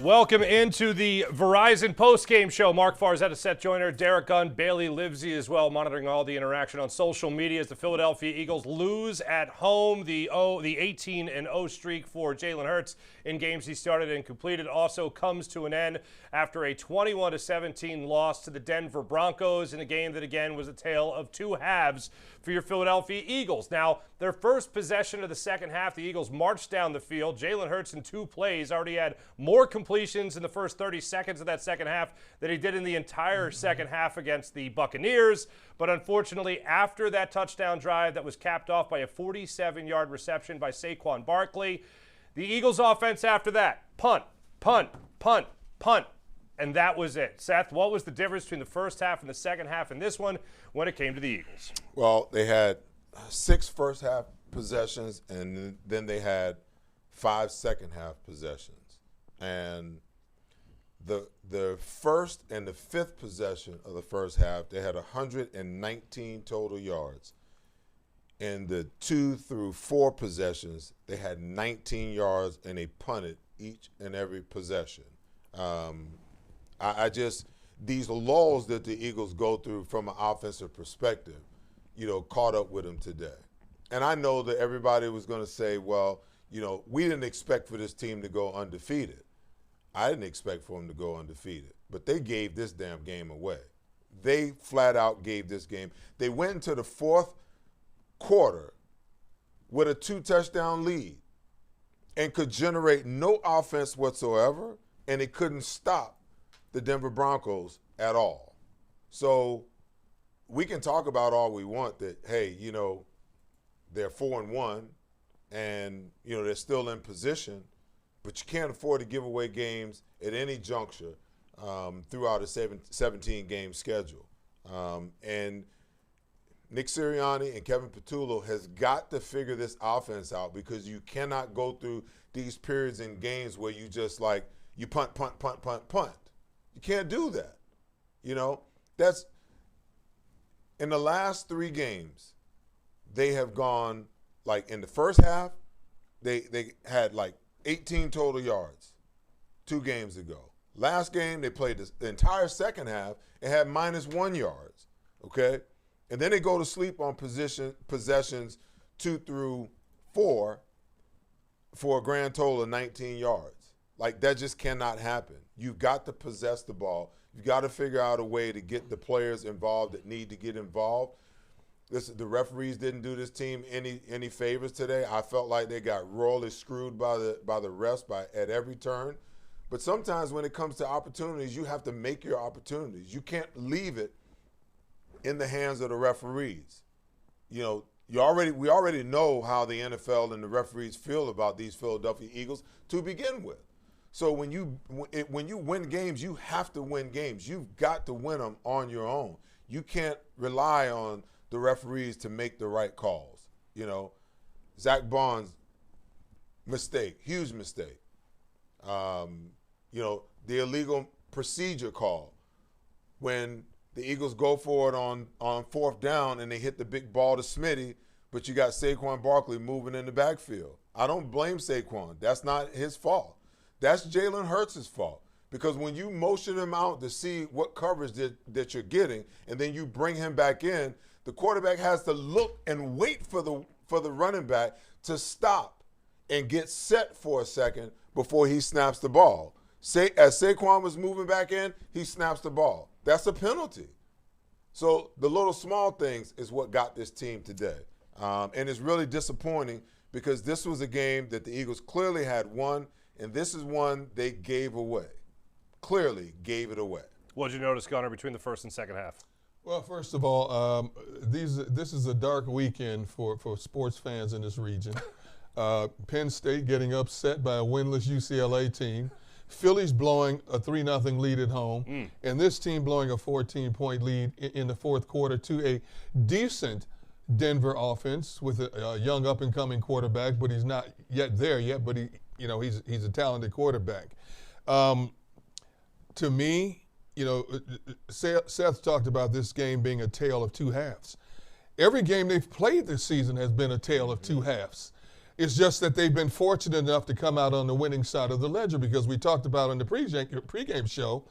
Welcome into the Verizon Postgame Show. Mark Farzetta, Seth Joyner, Derek Gunn, Bailey Livesey as well, monitoring all the interaction on social media as the Philadelphia Eagles lose at home. The 18-0 streak for Jalen Hurts in games he started and completed also comes to an end after a 21-17 loss to the Denver Broncos in a game that, again, was a tale of two halves for your Philadelphia Eagles. Now, their first possession of the second half, the Eagles marched down the field. Jalen Hurts in two plays already had more completions in the first 30 seconds of that second half than he did in the entire second half against the Buccaneers. But unfortunately, after that touchdown drive that was capped off by a 47-yard reception by Saquon Barkley, the Eagles offense after that, punt, punt, punt, punt. And that was it. Seth, what was the difference between the first half and the second half in this one when it came to the Eagles? Well, they had 6 first-half possessions, and then they had 5 second-half possessions. And the first and the fifth possession of the first half, they had 119 total yards. In the 2 through 4 possessions, they had 19 yards, and they punted each and every possession. These lulls that the Eagles go through from an offensive perspective, caught up with them today. And I know that everybody was going to say, well, we didn't expect for this team to go undefeated. I didn't expect for them to go undefeated. But they gave this damn game away. They flat out gave this game. They went into the fourth quarter with a 2-touchdown lead and could generate no offense whatsoever, and they couldn't stop the Denver Broncos at all. So we can talk about all we want that, hey, they're 4-1 and, they're still in position, but you can't afford to give away games at any juncture throughout a 17-game schedule. And Nick Sirianni and Kevin Patullo has got to figure this offense out, because you cannot go through these periods in games where you just you punt, punt, punt, punt, punt. You can't do that. That's in the last 3 games, they have gone, in the first half, they had 18 total yards 2 games ago. Last game, they played the entire second half and had -1 yards, okay? And then they go to sleep on possessions 2 through 4 for a grand total of 19 yards. That just cannot happen. You've got to possess the ball. You've got to figure out a way to get the players involved that need to get involved. The referees didn't do this team any favors today. I felt like they got royally screwed by the refs at every turn. But sometimes when it comes to opportunities, you have to make your opportunities. You can't leave it in the hands of the referees. We already know how the NFL and the referees feel about these Philadelphia Eagles to begin with. So when you win games, you have to win games. You've got to win them on your own. You can't rely on the referees to make the right calls. Zach Bond's mistake, huge mistake. The illegal procedure call when the Eagles go for it on 4th down and they hit the big ball to Smitty, but you got Saquon Barkley moving in the backfield. I don't blame Saquon. That's not his fault. That's Jalen Hurts' fault, because when you motion him out to see what coverage that you're getting, and then you bring him back in, the quarterback has to look and wait for the running back to stop and get set for a second before he snaps the ball. As Saquon was moving back in, he snaps the ball. That's a penalty. So the little small things is what got this team today. And it's really disappointing, because this was a game that the Eagles clearly had won, and this is one they gave away. Clearly gave it away. What did you notice, Gunner, between the first and second half? Well, first of all, this is a dark weekend for sports fans in this region. Penn State getting upset by a winless UCLA team. Philly's blowing a 3-0 lead at home. And this team blowing a 14-point lead in the fourth quarter to a decent Denver offense with a young up-and-coming quarterback, but he's not yet there yet, but he's a talented quarterback. To me, Seth talked about this game being a tale of 2 halves. Every game they've played this season has been a tale of 2 halves. It's just that they've been fortunate enough to come out on the winning side of the ledger, because we talked about on the pregame show,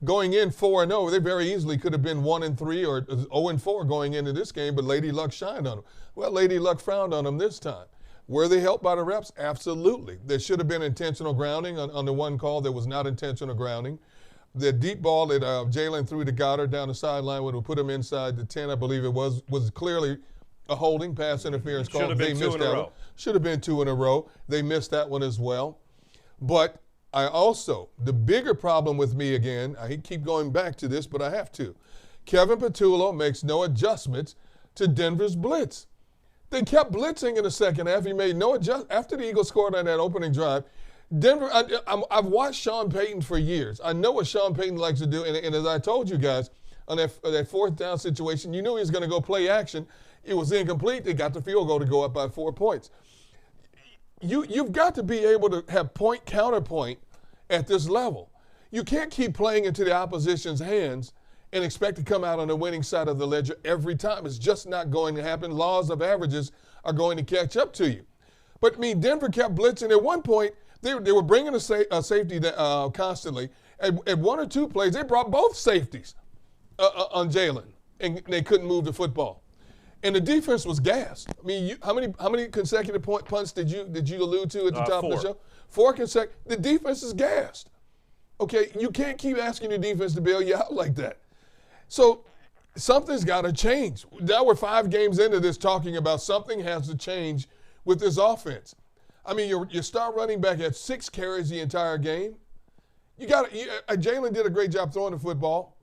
going in 4-0, they very easily could have been 1-3 or 0-4 going into this game, but Lady Luck shined on them. Well, Lady Luck frowned on them this time. Were they helped by the refs? Absolutely. There should have been intentional grounding on the one call. There was not intentional grounding. The deep ball that Jalen threw to Goddard down the sideline would have put him inside the 10, I believe it was clearly a holding pass interference call. Should have been two in a row. Should have been 2 in a row. They missed that one as well. But I also, the bigger problem with me again, I keep going back to this, but I have to. Kevin Patullo makes no adjustments to Denver's blitz. They kept blitzing in the second half. He made no adjustment. After the Eagles scored on that opening drive, Denver, I've watched Sean Payton for years. I know what Sean Payton likes to do. And as I told you guys, on that fourth down situation, you knew he was going to go play action. It was incomplete. They got the field goal to go up by 4 points. You've got to be able to have point counterpoint at this level. You can't keep playing into the opposition's hands and expect to come out on the winning side of the ledger every time. It's just not going to happen. Laws of averages are going to catch up to you. But, I mean, Denver kept blitzing. At one point, they were bringing a safety constantly. At 1 or 2 plays, they brought both safeties on Jalen, and they couldn't move the football. And the defense was gassed. I mean, how many consecutive punts did you allude to at the top 4. of the show? 4 consecutive. The defense is gassed. Okay, you can't keep asking your defense to bail you out like that. So something's got to change. Now we're 5 games into this talking about something has to change with this offense. I mean, your star running back had 6 carries the entire game. Jalen did a great job throwing the football.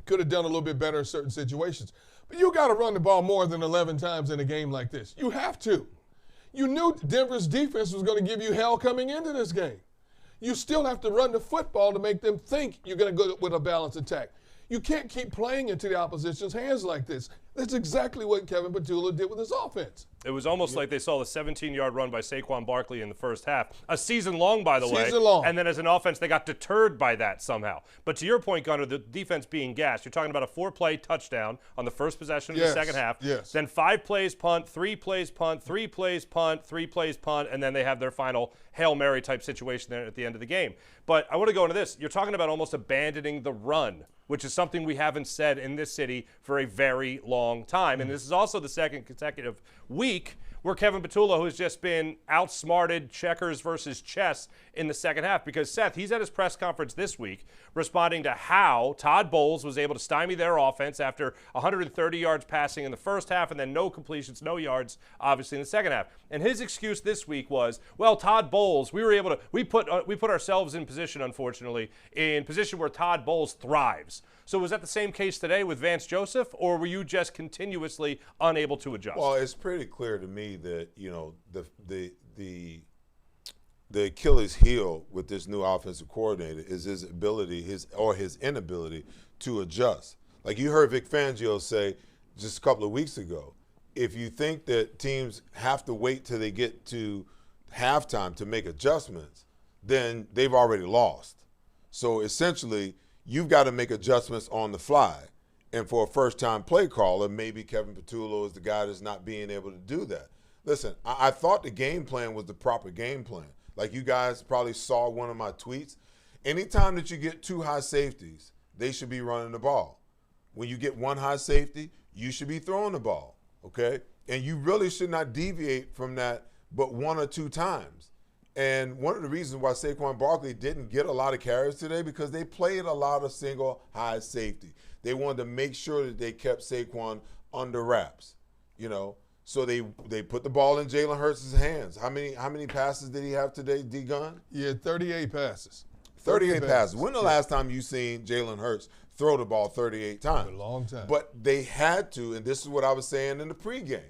Could have done a little bit better in certain situations. But you got to run the ball more than 11 times in a game like this. You have to. You knew Denver's defense was going to give you hell coming into this game. You still have to run the football to make them think you're going to go with a balanced attack. You can't keep playing into the opposition's hands like this. That's exactly what Kevin Patullo did with his offense. It was almost like they saw the 17-yard run by Saquon Barkley in the first half. A season long, by the way. Season long. And then as an offense, they got deterred by that somehow. But to your point, Gunnar, the defense being gassed, you're talking about a 4-play touchdown on the first possession of the second half. Yes. Then 5 plays punt, 3 plays punt, 3 plays punt, 3 plays punt, and then they have their final Hail Mary type situation there at the end of the game. But I want to go into this. You're talking about almost abandoning the run, which is something we haven't said in this city for a very long time. And this is also the second consecutive week where Kevin Patullo, who's just been outsmarted checkers versus chess in the second half. Because, Seth, he's at his press conference this week responding to how Todd Bowles was able to stymie their offense after 130 yards passing in the first half and then no completions, no yards, obviously, in the second half. And his excuse this week was, well, Todd Bowles, we put ourselves in position, unfortunately, in position where Todd Bowles thrives. So was that the same case today with Vance Joseph, or were you just continuously unable to adjust? Well, it's pretty clear to me that, you know, the Achilles heel with this new offensive coordinator is his ability, his inability to adjust. Like you heard Vic Fangio say just a couple of weeks ago, if you think that teams have to wait till they get to halftime to make adjustments, then they've already lost. So essentially, you've got to make adjustments on the fly. And for a first-time play caller, maybe Kevin Patullo is the guy that's not being able to do that. Listen, I thought the game plan was the proper game plan. Like you guys probably saw one of my tweets. Anytime that you get 2 high safeties, they should be running the ball. When you get 1 high safety, you should be throwing the ball, okay? And you really should not deviate from that but 1 or 2 times. And one of the reasons why Saquon Barkley didn't get a lot of carries today because they played a lot of single high safety. They wanted to make sure that they kept Saquon under wraps, you know. So they put the ball in Jalen Hurts' hands. How many passes did he have today, D-Gun? He had 38 passes. 38 passes. When the last time you seen Jalen Hurts throw the ball 38 times? A long time. But they had to, and this is what I was saying in the pregame.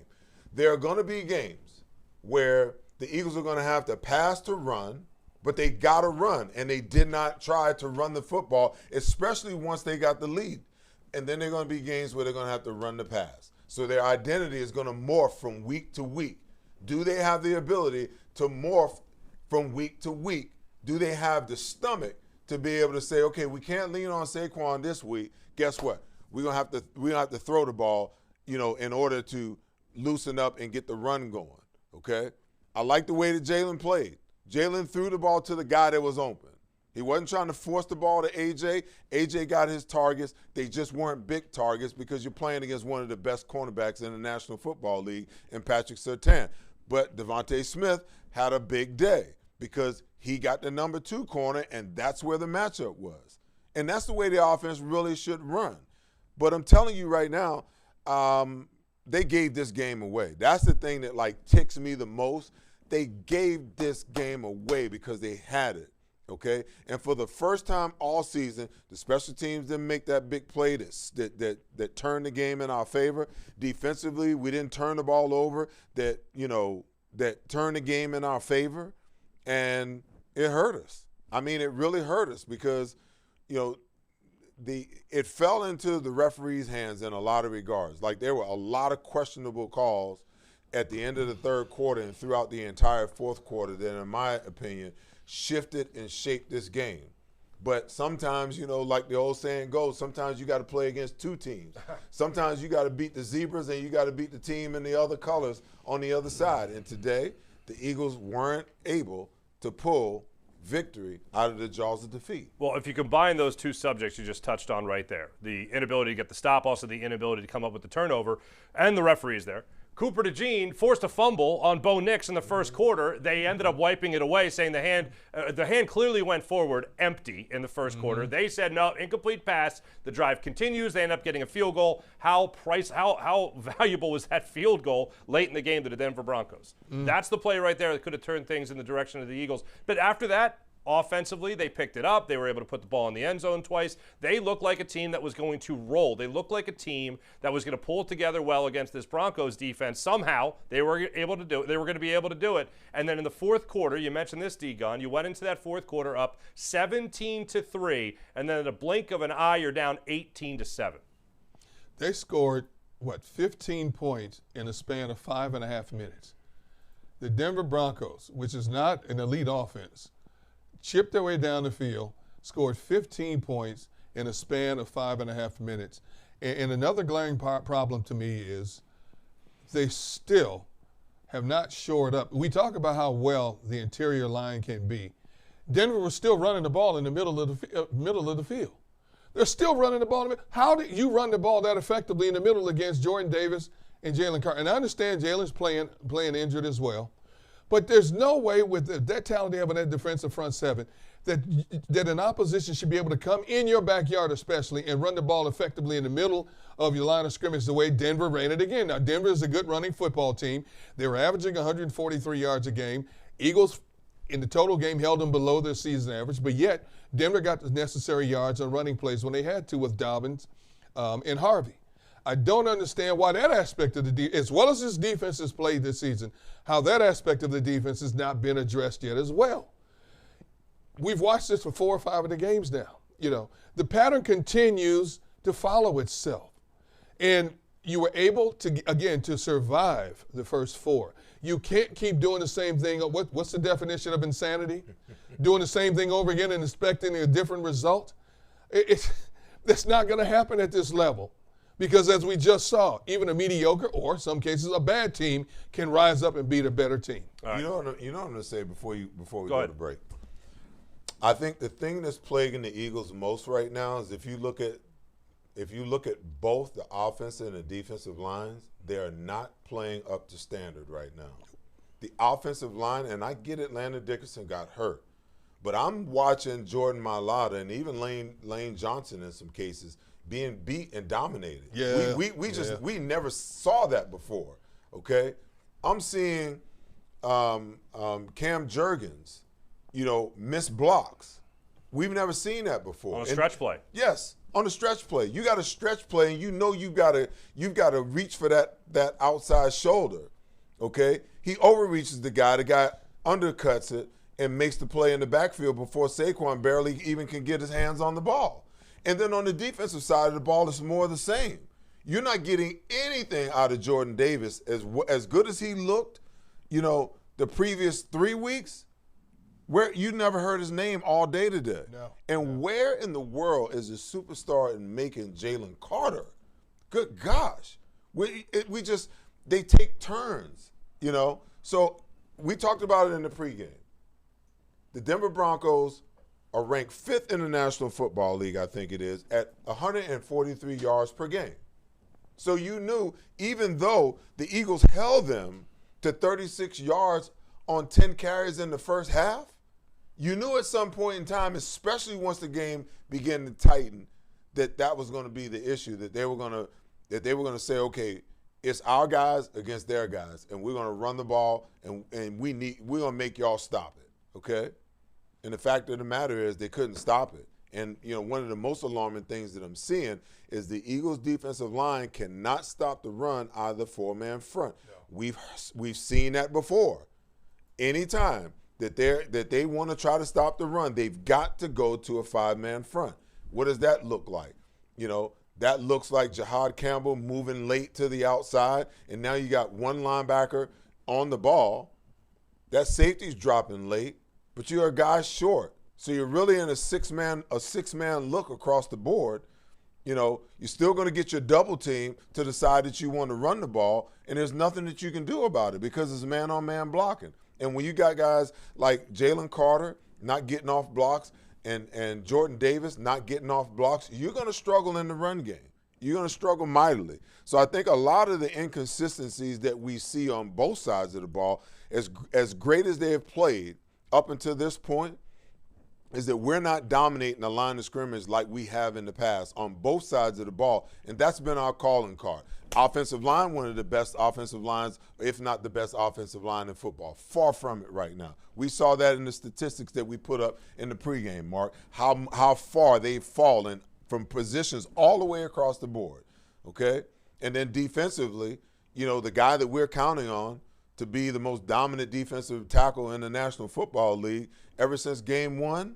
There are going to be games where the Eagles are going to have to pass to run, but they got to run, and they did not try to run the football, especially once they got the lead. And then there are going to be games where they're going to have to run the pass. So their identity is going to morph from week to week. Do they have the ability to morph from week to week? Do they have the stomach to be able to say, okay, we can't lean on Saquon this week. Guess what? We're going to have to throw the ball, you know, in order to loosen up and get the run going, okay? I like the way that Jalen played. Jalen threw the ball to the guy that was open. He wasn't trying to force the ball to A.J. A.J. got his targets. They just weren't big targets because you're playing against one of the best cornerbacks in the National Football League in Patrick Surtain. But Devontae Smith had a big day because he got the number 2 corner, and that's where the matchup was. And that's the way the offense really should run. But I'm telling you right now, they gave this game away. That's the thing that, like, ticks me the most. They gave this game away because they had it, okay? And for the first time all season, the special teams didn't make that big play that turned the game in our favor. Defensively, we didn't turn the ball over that turned the game in our favor. And it hurt us. I mean, it really hurt us because, it fell into the referee's hands in a lot of regards. Like, there were a lot of questionable calls at the end of the third quarter and throughout the entire fourth quarter that, in my opinion, shifted and shaped this game. But sometimes, like the old saying goes, sometimes you got to play against 2 teams. Sometimes you got to beat the Zebras and you got to beat the team in the other colors on the other side. And today, the Eagles weren't able to pull victory out of the jaws of defeat. Well, if you combine those 2 subjects you just touched on right there, the inability to get the stop, also the inability to come up with the turnover, and the referees there, Cooper DeJean forced a fumble on Bo Nix in the first quarter. They ended up wiping it away, saying the hand clearly went forward empty in the first quarter. They said, no, incomplete pass. The drive continues. They end up getting a field goal. How valuable was that field goal late in the game to the Denver Broncos? That's the play right there that could have turned things in the direction of the Eagles. But after that, offensively, they picked it up. They were able to put the ball in the end zone twice. They looked like a team that was going to roll. They looked like a team that was going to pull it together well against this Broncos defense. Somehow, they were able to do it. They were going to be able to do it. And then in the fourth quarter, you mentioned this, D-Gun, you went into that fourth quarter up 17-3, and then in a blink of an eye, you're down 18-7. They scored, 15 points in a span of 5.5 minutes. The Denver Broncos, which is not an elite offense, chipped their way down the field, scored 15 points in a span of 5.5 minutes. And another glaring problem to me is they still have not shored up. We talk about how well the interior line can be. Denver was still running the ball in the middle of the field. They're still running the ball. How did you run the ball that effectively in the middle against Jordan Davis and Jalen Carter? And I understand Jalen's playing injured as well. But there's no way with that talent they have in that defensive front seven that an opposition should be able to come in your backyard especially and run the ball effectively in the middle of your line of scrimmage the way Denver ran it again. Now, Denver is a good running football team. They were averaging 143 yards a game. Eagles in the total game held them below their season average, but yet Denver got the necessary yards on running plays when they had to with Dobbins and Harvey. I don't understand why that aspect of the as well as this defense has played this season, how that aspect of the defense has not been addressed yet as well. We've watched this for 4 or 5 of the games now. The pattern continues to follow itself. And you were able to, again, to survive the first 4. You can't keep doing the same thing. What's the definition of insanity? Doing the same thing over again and expecting a different result? That's not going to happen at this level. Because as we just saw, even a mediocre or in some cases a bad team can rise up and beat a better team. Right. You know what I'm going to say before we go to break? I think the thing that's plaguing the Eagles most right now is if you look at both the offensive and the defensive lines, they are not playing up to standard right now. The offensive line, and I get it, Landon Dickerson got hurt, but I'm watching Jordan Mailata and even Lane Johnson in some cases being beat and dominated. Yeah. We never saw that before. Okay, I'm seeing Cam Jurgens, miss blocks. We've never seen that before. On a stretch play. Yes, on a stretch play. You got a stretch play, and you've got to reach for that outside shoulder. Okay, he overreaches the guy undercuts it and makes the play in the backfield before Saquon barely even can get his hands on the ball. And then on the defensive side of the ball, it's more of the same. You're not getting anything out of Jordan Davis as good as he looked, the previous 3 weeks, where you never heard his name all day today. No. And where in the world is the superstar in making Jalen Carter? Good gosh. They take turns, So we talked about it in the pregame. The Denver Broncos are ranked 5th in the National Football League, I think it is, at 143 yards per game. So you knew, even though the Eagles held them to 36 yards on 10 carries in the first half, you knew at some point in time, especially once the game began to tighten, that was going to be the issue, that they were going to say, okay, it's our guys against their guys, and we're going to run the ball, and we're going to make y'all stop it, okay? And the fact of the matter is they couldn't stop it. And, one of the most alarming things that I'm seeing is the Eagles' defensive line cannot stop the run out of the 4-man front. No. We've seen that before. Anytime that they want to try to stop the run, they've got to go to a 5-man front. What does that look like? That looks like Jahad Campbell moving late to the outside, and now you got one linebacker on the ball. That safety's dropping late, but you're a guy short. So you're really in a six-man look across the board. You're still going to get your double team to decide that you want to run the ball, and there's nothing that you can do about it because it's man-on-man blocking. And when you got guys like Jalen Carter not getting off blocks and Jordan Davis not getting off blocks, you're going to struggle in the run game. You're going to struggle mightily. So I think a lot of the inconsistencies that we see on both sides of the ball, as great as they have played up until this point, is that we're not dominating the line of scrimmage like we have in the past on both sides of the ball, and that's been our calling card. Offensive line, one of the best offensive lines, if not the best offensive line in football. Far from it right now. We saw that in the statistics that we put up in the pregame, Mark, how far they've fallen from positions all the way across the board, okay? And then defensively, the guy that we're counting on to be the most dominant defensive tackle in the National Football League ever since game 1,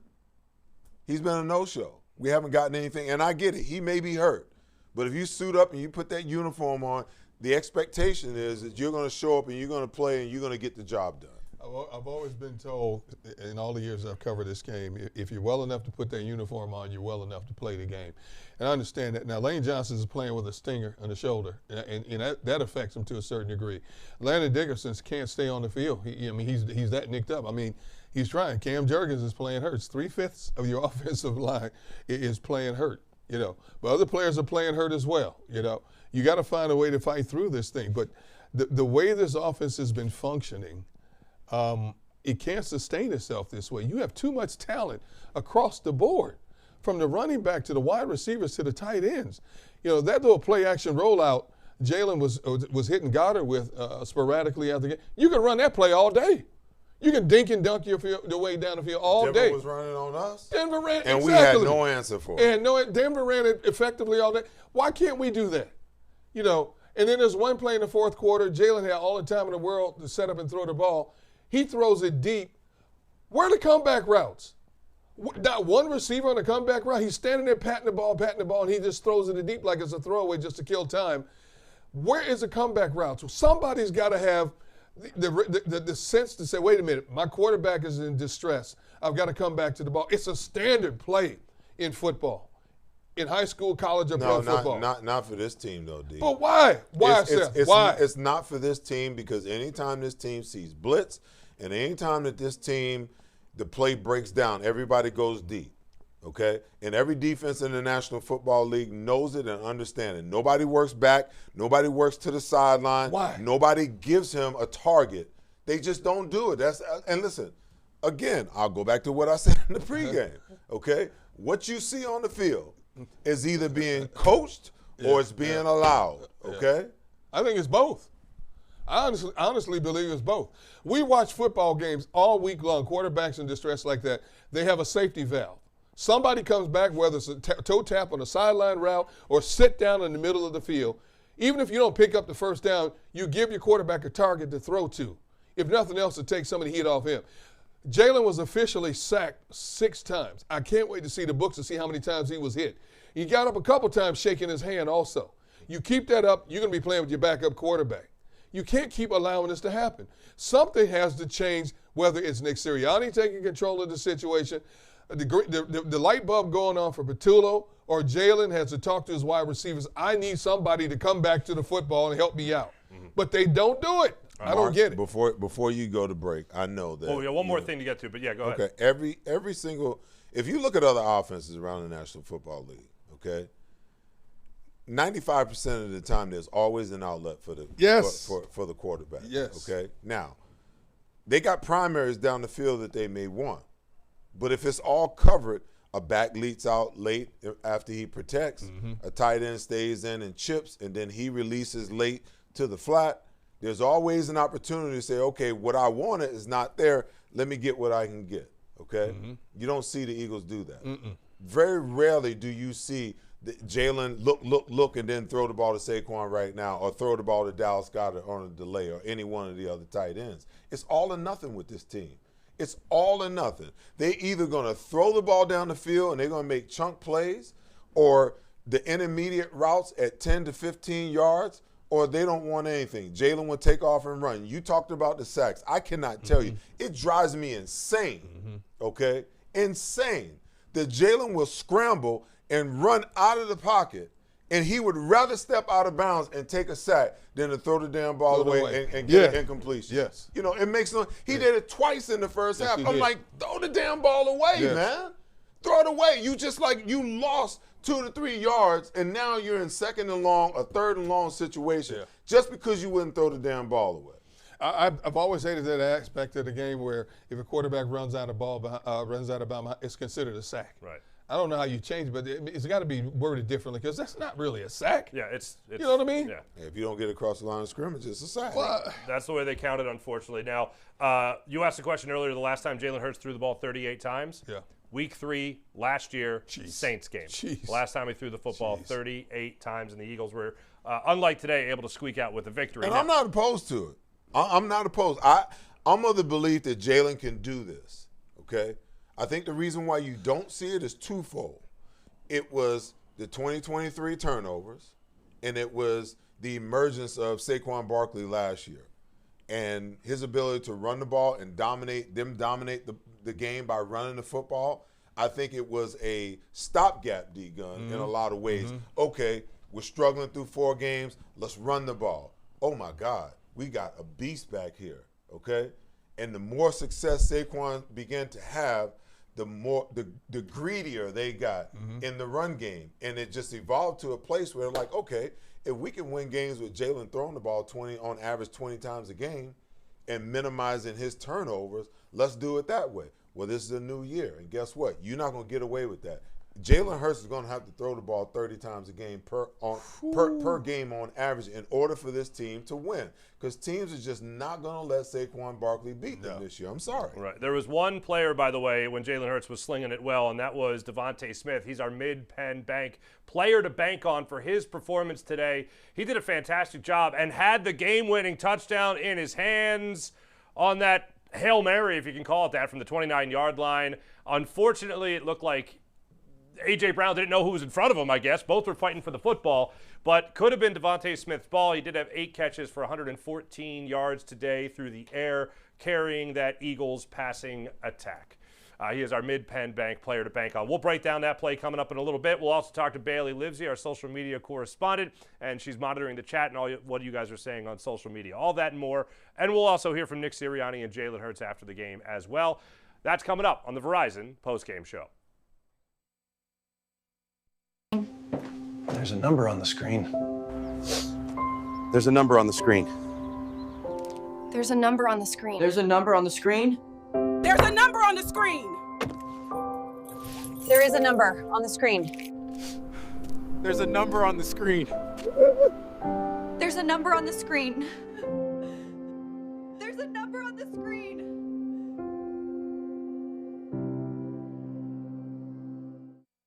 he's been a no-show. We haven't gotten anything, and I get it. He may be hurt. But if you suit up and you put that uniform on, the expectation is that you're going to show up and you're going to play and you're going to get the job done. I've always been told in all the years I've covered this game, if you're well enough to put that uniform on, you're well enough to play the game. And I understand that. Now, Lane Johnson is playing with a stinger on the shoulder, and that affects him to a certain degree. Landon Dickerson can't stay on the field. He's that nicked up. He's trying. Cam Jurgens is playing hurt. 3/5 of your offensive line is playing hurt. But other players are playing hurt as well. You got to find a way to fight through this thing. But the way this offense has been functioning, it can't sustain itself this way. You have too much talent across the board, from the running back to the wide receivers to the tight ends. That little play action rollout Jalen was hitting Goddard with sporadically after the game. You can run that play all day. You can dink and dunk your way down the field all day. Denver was running on us. Denver ran, and exactly. We had no answer for it. And Denver ran it effectively all day. Why can't we do that? And then there's one play in the fourth quarter. Jalen had all the time in the world to set up and throw the ball. He throws it deep. Where are the comeback routes? Not one receiver on the comeback route. He's standing there patting the ball, and he just throws it deep like it's a throwaway just to kill time. Where is the comeback route? So somebody's got to have the sense to say, wait a minute, my quarterback is in distress. I've got to come back to the ball. It's a standard play in football, in high school, college, or pro football. Not for this team, though, D. But why? Why, Seth? Why? It's not for this team because anytime this team sees blitz and anytime that this team, the play breaks down, everybody goes deep, okay? And every defense in the National Football League knows it and understands it. Nobody works back. Nobody works to the sideline. Why? Nobody gives him a target. They just don't do it. And listen, again, I'll go back to what I said in the pregame, okay? What you see on the field is either being coached or it's being allowed, okay? I think it's both. I honestly believe it's both. We watch football games all week long, quarterbacks in distress like that. They have a safety valve. Somebody comes back, whether it's a toe tap on a sideline route or sit down in the middle of the field. Even if you don't pick up the first down, you give your quarterback a target to throw to. If nothing else, to take some of the heat off him. Jalen was officially sacked 6 times. I can't wait to see the books to see how many times he was hit. He got up a couple times shaking his hand also. You keep that up, you're going to be playing with your backup quarterback. You can't keep allowing this to happen. Something has to change, whether it's Nick Sirianni taking control of the situation, the light bulb going on for Patullo, or Jalen has to talk to his wide receivers. I need somebody to come back to the football and help me out. Mm-hmm. But they don't do it. I don't get it. Before you go to break, I know that. Oh, yeah, one more thing to get to, but yeah, go ahead. Okay, every single – if you look at other offenses around the National Football League, okay, 95% of the time there's always an outlet for the for the quarterback. Yes. Okay. Now, they got primaries down the field that they may want, but if it's all covered, a back leads out late after he protects, a tight end stays in and chips, and then he releases late to the flat. There's always an opportunity to say, okay, what I wanted is not there. Let me get what I can get. Okay. You don't see the Eagles do that. Very rarely do you see Jalen look, and then throw the ball to Saquon right now, or throw the ball to Dallas Goedert on a delay, or any one of the other tight ends. It's all or nothing with this team. It's all or nothing. They either going to throw the ball down the field and they're going to make chunk plays, or the intermediate routes at 10 to 15 yards, or they don't want anything. Jalen will take off and run. You talked about the sacks. I cannot tell you. It drives me insane, okay? Insane that Jalen will scramble and run out of the pocket, and he would rather step out of bounds and take a sack than to throw the damn ball away and get an incompletion. Yes. You know, it makes no – he did it twice in the first half. I'm like, throw the damn ball away, man. Throw it away. You just like you lost 2 to 3 yards, and now you're in second and long, a third and long situation just because you wouldn't throw the damn ball away. I've always hated that aspect of the game where if a quarterback runs out of bounds, it's considered a sack. Right. I don't know how you change it, but it's got to be worded differently, because that's not really a sack. Yeah, it's you know what I mean? Yeah. If you don't get across the line of scrimmage, it's a sack. Well, that's the way they count it, unfortunately. Now, you asked a question earlier, the last time Jalen Hurts threw the ball 38 times. Yeah. Week 3 last year, Saints game. Last time he threw the football 38 times, and the Eagles were, unlike today, able to squeak out with a victory. And I'm not opposed to it. I'm not opposed. I'm of the belief that Jalen can do this, okay? I think the reason why you don't see it is twofold. It was the 2023 turnovers, and it was the emergence of Saquon Barkley last year, and his ability to run the ball and dominate the game by running the football. I think it was a stopgap, D-Gun, in a lot of ways. Okay, we're struggling through 4 games. Let's run the ball. Oh, my God. We got a beast back here, okay? And the more success Saquon began to have, the greedier they got in the run game. And it just evolved to a place where, like, okay, if we can win games with Jalen throwing the ball on average 20 times a game and minimizing his turnovers, let's do it that way. Well, this is a new year, and guess what? You're not going to get away with that. Jalen Hurts is going to have to throw the ball 30 times a game per game on average in order for this team to win, because teams are just not going to let Saquon Barkley beat them this year. I'm sorry. Right. There was one player, by the way, when Jalen Hurts was slinging it well, and that was Devontae Smith. He's our mid-pen bank player to bank on for his performance today. He did a fantastic job and had the game-winning touchdown in his hands on that Hail Mary, if you can call it that, from the 29-yard line. Unfortunately, it looked like A.J. Brown didn't know who was in front of him, I guess. Both were fighting for the football, but could have been Devontae Smith's ball. He did have 8 catches for 114 yards today through the air, carrying that Eagles passing attack. He is our mid-pen bank player to bank on. We'll break down that play coming up in a little bit. We'll also talk to Bailey Livesey, our social media correspondent, and she's monitoring the chat and all what you guys are saying on social media. All that and more. And we'll also hear from Nick Sirianni and Jalen Hurts after the game as well. That's coming up on the Verizon postgame show. There's a number on the screen. There's a number on the screen. There's a number on the screen. There's a number on the screen. There's a number on the screen. There is a number on the screen. There's a number on the screen. There's a number on the screen. There's a number on the screen.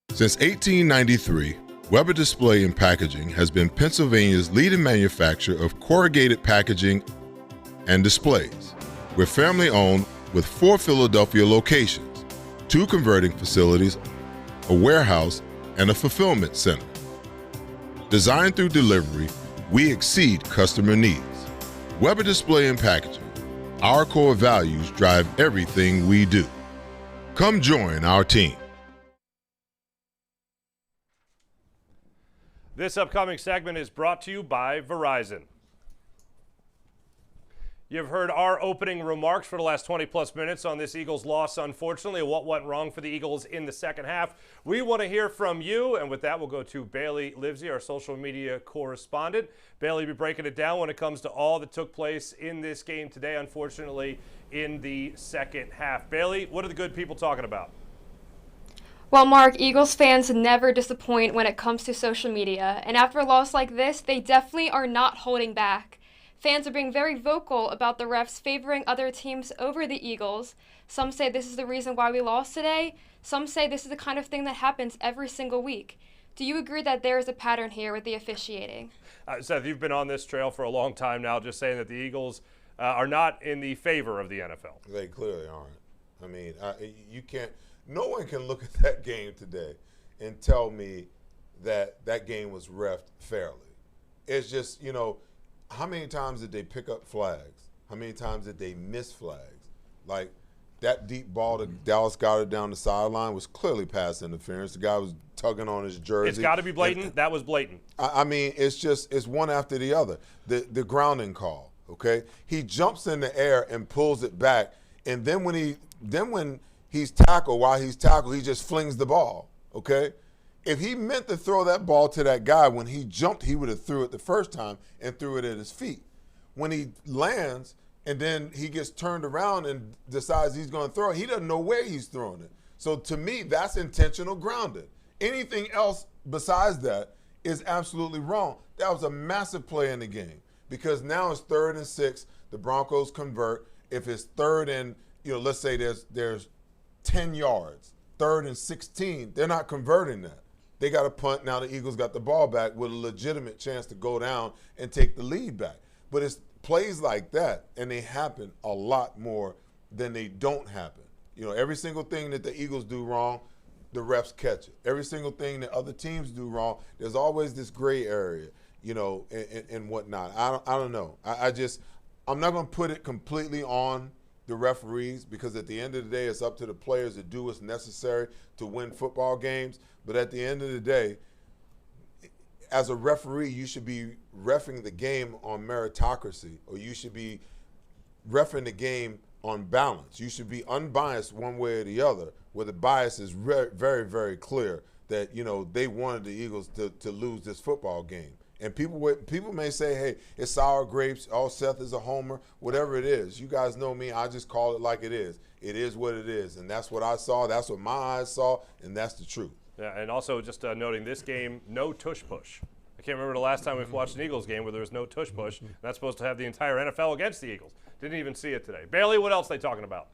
Since 1893, Weber Display and Packaging has been Pennsylvania's leading manufacturer of corrugated packaging and displays. We're family owned with 4 Philadelphia locations, 2 converting facilities, a warehouse, and a fulfillment center. Designed through delivery, we exceed customer needs. Weber Display and Packaging. Our core values drive everything we do. Come join our team. This upcoming segment is brought to you by Verizon. You've heard our opening remarks for the last 20-plus minutes on this Eagles loss, unfortunately, what went wrong for the Eagles in the second half. We want to hear from you, and with that, we'll go to Bailey Livesey, our social media correspondent. Bailey will be breaking it down when it comes to all that took place in this game today, unfortunately, in the second half. Bailey, what are the good people talking about? Well, Mark, Eagles fans never disappoint when it comes to social media, and after a loss like this, they definitely are not holding back. Fans are being very vocal about the refs favoring other teams over the Eagles. Some say this is the reason why we lost today. Some say this is the kind of thing that happens every single week. Do you agree that there is a pattern here with the officiating? Seth, you've been on this trail for a long time now, just saying that the Eagles are not in the favor of the NFL. They clearly aren't. I mean, you can't. No one can look at that game today and tell me that that game was reffed fairly. It's just, you know, how many times did they pick up flags? How many times did they miss flags? Like that deep ball that Dallas Goedert down the sideline was clearly pass interference. The guy was tugging on his jersey. It's got to be blatant. That was blatant. I mean, it's one after the other. The grounding call, okay? He jumps in the air and pulls it back, and then when he's tackled, while he's tackled, he just flings the ball, okay? If he meant to throw that ball to that guy when he jumped, he would have threw it the first time and threw it at his feet. When he lands and then he gets turned around and decides he's going to throw it, he doesn't know where he's throwing it. So to me, that's intentional grounding. Anything else besides that is absolutely wrong. That was a massive play in the game because now it's 3rd and 6. The Broncos convert. If it's 3rd and, let's say there's 10 yards, 3rd and 16, they're not converting that. They got a punt. Now the Eagles got the ball back with a legitimate chance to go down and take the lead back. But it's plays like that, and they happen a lot more than they don't happen. Every single thing that the Eagles do wrong, the refs catch it. Every single thing that other teams do wrong, there's always this gray area, and whatnot. I don't know. I'm not going to put it completely on the referees because at the end of the day, it's up to the players to do what's necessary to win football games. But at the end of the day, as a referee, you should be reffing the game on meritocracy, or you should be reffing the game on balance. You should be unbiased one way or the other, where the bias is very, very clear that, they wanted the Eagles to lose this football game. And people may say, hey, it's sour grapes, oh, Seth is a homer, whatever it is. You guys know me, I just call it like it is. It is what it is, and that's what I saw, that's what my eyes saw, and that's the truth. Yeah, and also just noting this game, no tush-push. I can't remember the last time we've watched an Eagles game where there was no tush-push. That's supposed to have the entire NFL against the Eagles. Didn't even see it today. Bailey, what else are they talking about?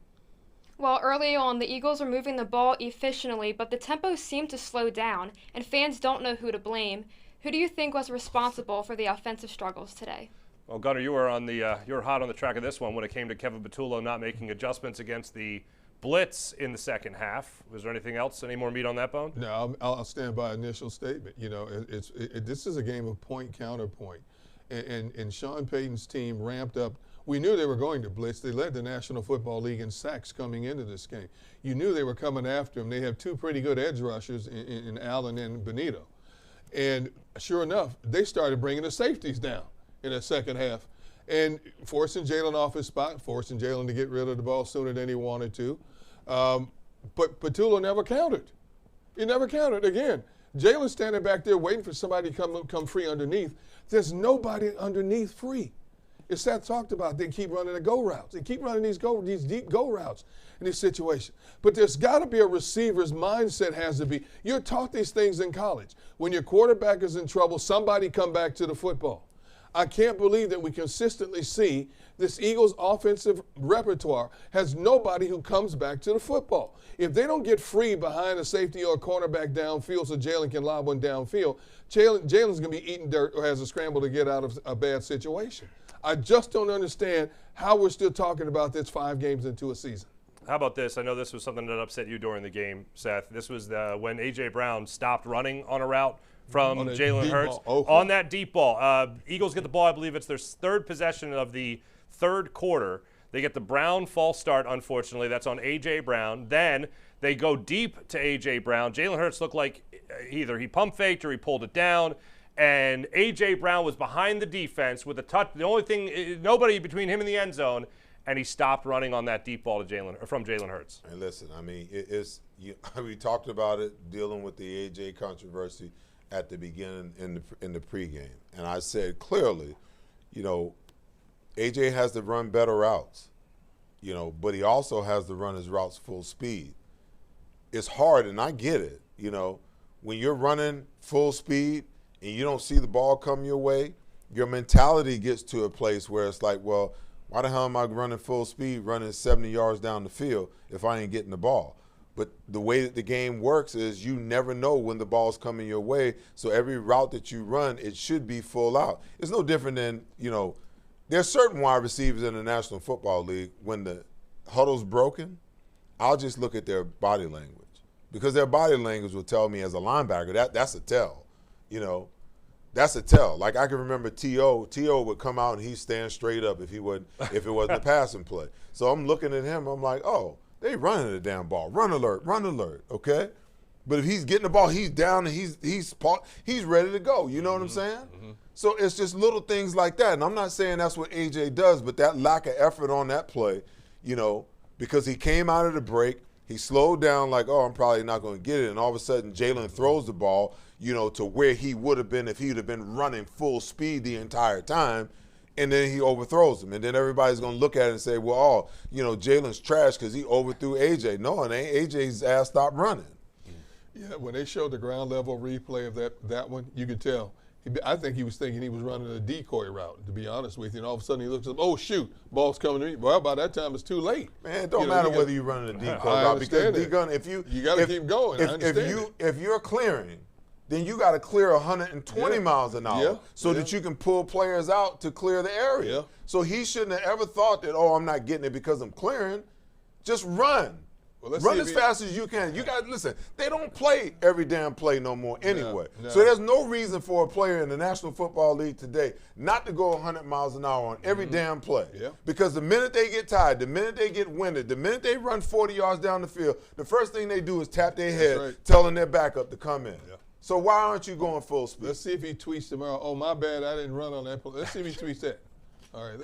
Well, early on, the Eagles were moving the ball efficiently, but the tempo seemed to slow down, and fans don't know who to blame. Who do you think was responsible for the offensive struggles today? Well, Gunnar, you were hot on the track of this one when it came to Kevin Patullo not making adjustments against the blitz in the second half. Was there anything else? Any more meat on that bone? No, I'll stand by initial statement. This is a game of point counterpoint, and Sean Payton's team ramped up. We knew they were going to blitz. They led the National Football League in sacks coming into this game. You knew they were coming after him. They have two pretty good edge rushers in Allen and Benito, and sure enough, they started bringing the safeties down in the second half and forcing Jalen off his spot, forcing Jalen to get rid of the ball sooner than he wanted to. But Patullo never countered. He never countered. Again, Jalen's standing back there waiting for somebody to come free underneath. There's nobody underneath free. As Seth talked about, they keep running the go routes. They keep running these deep go routes in this situation. But there's got to be a receiver's mindset has to be, you're taught these things in college. When your quarterback is in trouble, somebody come back to the football. I can't believe that we consistently see this Eagles offensive repertoire has nobody who comes back to the football. If they don't get free behind a safety or a cornerback downfield so Jalen can lob one downfield, Jalen's going to be eating dirt or has a scramble to get out of a bad situation. I just don't understand how we're still talking about this 5 games into a season. How about this? I know this was something that upset you during the game, Seth. This was when A.J. Brown stopped running on a route from Jalen Hurts. Okay. On that deep ball. Eagles get the ball. I believe it's their 3rd possession of the 3rd quarter. They get the Brown false start, unfortunately. That's on A.J. Brown. Then they go deep to A.J. Brown. Jalen Hurts looked like either he pump faked or he pulled it down. and A.J. Brown was behind the defense with a touch. The only thing, nobody between him and the end zone, and he stopped running on that deep ball to from Jalen Hurts. And listen, I mean, we talked about it dealing with the A.J. controversy at the beginning in the pregame, and I said clearly, A.J. has to run better routes, but he also has to run his routes full speed. It's hard, and I get it, when you're running full speed and you don't see the ball come your way, your mentality gets to a place where it's like, well, why the hell am I running full speed, running 70 yards down the field if I ain't getting the ball? But the way that the game works is you never know when the ball's coming your way, so every route that you run, it should be full out. It's no different than, there's certain wide receivers in the National Football League, when the huddle's broken, I'll just look at their body language. Because their body language will tell me as a linebacker, that's a tell, That's a tell. Like I can remember T.O. would come out and he'd stand straight up if it wasn't a passing play. So I'm looking at him, I'm like, oh, they running the damn ball. Run alert, okay? But if he's getting the ball, he's down and he's ready to go. You know what I'm saying? Mm-hmm. So it's just little things like that. And I'm not saying that's what A.J. does, but that lack of effort on that play, because he came out of the break, he slowed down like, oh, I'm probably not going to get it. And all of a sudden, Jalen throws the ball, to where he would have been if he would have been running full speed the entire time. And then he overthrows him. And then everybody's going to look at it and say, well, Jalen's trash because he overthrew A.J. No, it ain't. A.J.'s ass stopped running. Yeah, when they showed the ground level replay of that one, you could tell. I think he was thinking he was running a decoy route, to be honest with you. And all of a sudden he looks up, oh, shoot, ball's coming to me. Well, by that time it's too late. Man, it don't matter whether you're running a decoy route. Because D-Gun, you got to keep going. If you're clearing, then you got to clear 120 miles an hour that you can pull players out to clear the area. Yeah. So he shouldn't have ever thought that, oh, I'm not getting it because I'm clearing. Just run. Well, run as fast as you can. You got to listen. They don't play every damn play no more anyway. No. So there's no reason for a player in the National Football League today not to go 100 miles an hour on every damn play. Yeah. Because the minute they get tired, the minute they get winded, the minute they run 40 yards down the field, the first thing they do is tap their head, telling their backup to come in. Yeah. So why aren't you going full speed? Let's see if he tweets tomorrow. Oh, my bad, I didn't run on that play. Let's see if he tweets that. All right.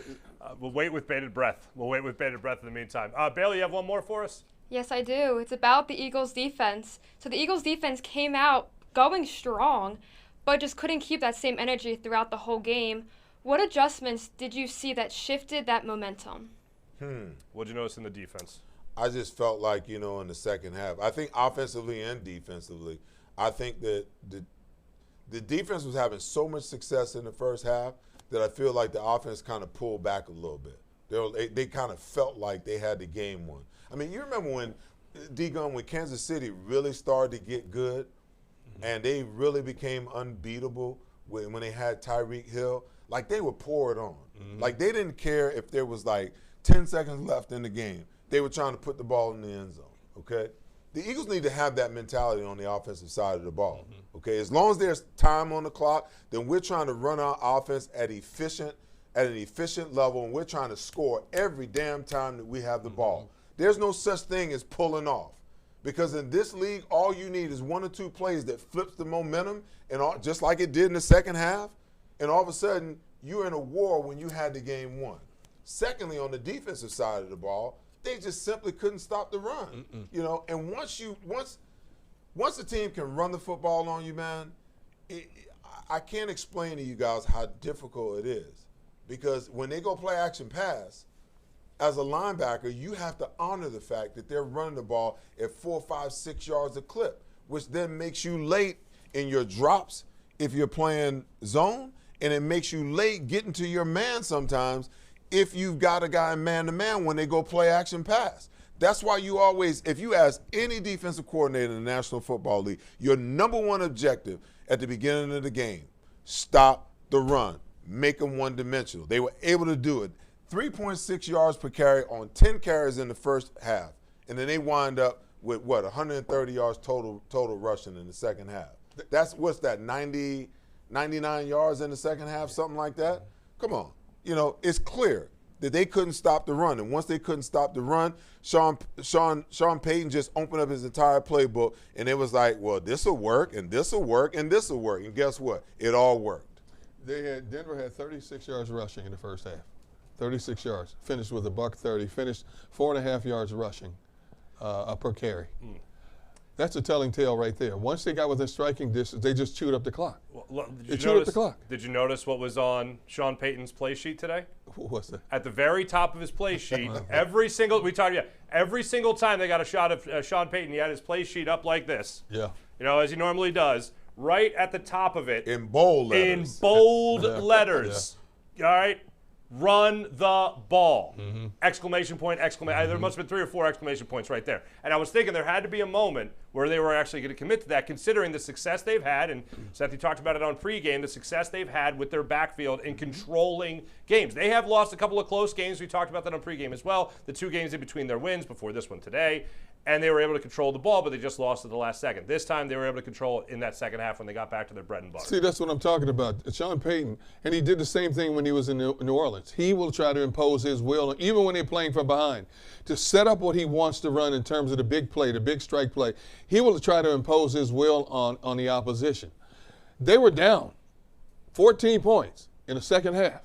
We'll wait with bated breath. In the meantime. Bailey, you have one more for us? Yes, I do. It's about the Eagles' defense. So the Eagles' defense came out going strong, but just couldn't keep that same energy throughout the whole game. What adjustments did you see that shifted that momentum? What did you notice in the defense? I just felt like, in the second half, I think offensively and defensively, I think that the defense was having so much success in the first half that I feel like the offense kind of pulled back a little bit. They kind of felt like they had the game won. I mean, you remember when when Kansas City really started to get good and they really became unbeatable when they had Tyreek Hill, like they would pour it on. Like they didn't care if there was like 10 seconds left in the game. They were trying to put the ball in the end zone, okay? The Eagles need to have that mentality on the offensive side of the ball, okay? As long as there's time on the clock, then we're trying to run our offense at an efficient level, and we're trying to score every damn time that we have the ball. There's no such thing as pulling off, because in this league, all you need is one or two plays that flips the momentum, and just like it did in the second half, and all of a sudden you're in a war when you had the game won. Secondly, on the defensive side of the ball, they just simply couldn't stop the run. And once the team can run the football on you, man, I can't explain to you guys how difficult it is, because when they go play action pass, as a linebacker, you have to honor the fact that they're running the ball at 4, 5, 6 yards a clip, which then makes you late in your drops if you're playing zone, and it makes you late getting to your man sometimes if you've got a guy man-to-man when they go play action pass. That's why you always, if you ask any defensive coordinator in the National Football League, your number one objective at the beginning of the game, stop the run, make them one-dimensional. They were able to do it. 3.6 yards per carry on 10 carries in the first half. And then they wind up with, 130 yards total rushing in the second half. That's, 99 yards in the second half, something like that? Come on. It's clear. that they couldn't stop the run. And once they couldn't stop the run, Sean Payton just opened up his entire playbook, and it was like, well, this will work, and this will work, and this will work. And guess what? It all worked. Denver had 36 yards rushing in the first half. 36 yards. Finished with a $130. Finished 4.5 yards rushing per carry. That's a telling tale right there. Once they got within striking distance, they just chewed up the clock. They chewed up the clock. Did you notice what was on Sean Payton's play sheet today? What's that? At the very top of his play sheet, every single time they got a shot of Sean Payton, he had his play sheet up like this. Yeah. You know, as he normally does. Right at the top of it. In bold letters. In bold letters. Yeah. All right? Run the ball. Exclamation point, exclamation. There must have been 3 or 4 exclamation points right there. And I was thinking there had to be a moment where they were actually going to commit to that, considering the success they've had, and Seth, you talked about it on pregame, the success they've had with their backfield in controlling games. They have lost a couple of close games. We talked about that on pregame as well. The 2 games in between their wins before this one today. And they were able to control the ball, but they just lost at the last second. This time, they were able to control it in that second half when they got back to their bread and butter. See, that's what I'm talking about. Sean Payton, and he did the same thing when he was in New Orleans. He will try to impose his will, even when they're playing from behind, to set up what he wants to run in terms of the big play, the big strike play. He will try to impose his will on the opposition. They were down 14 points in the second half.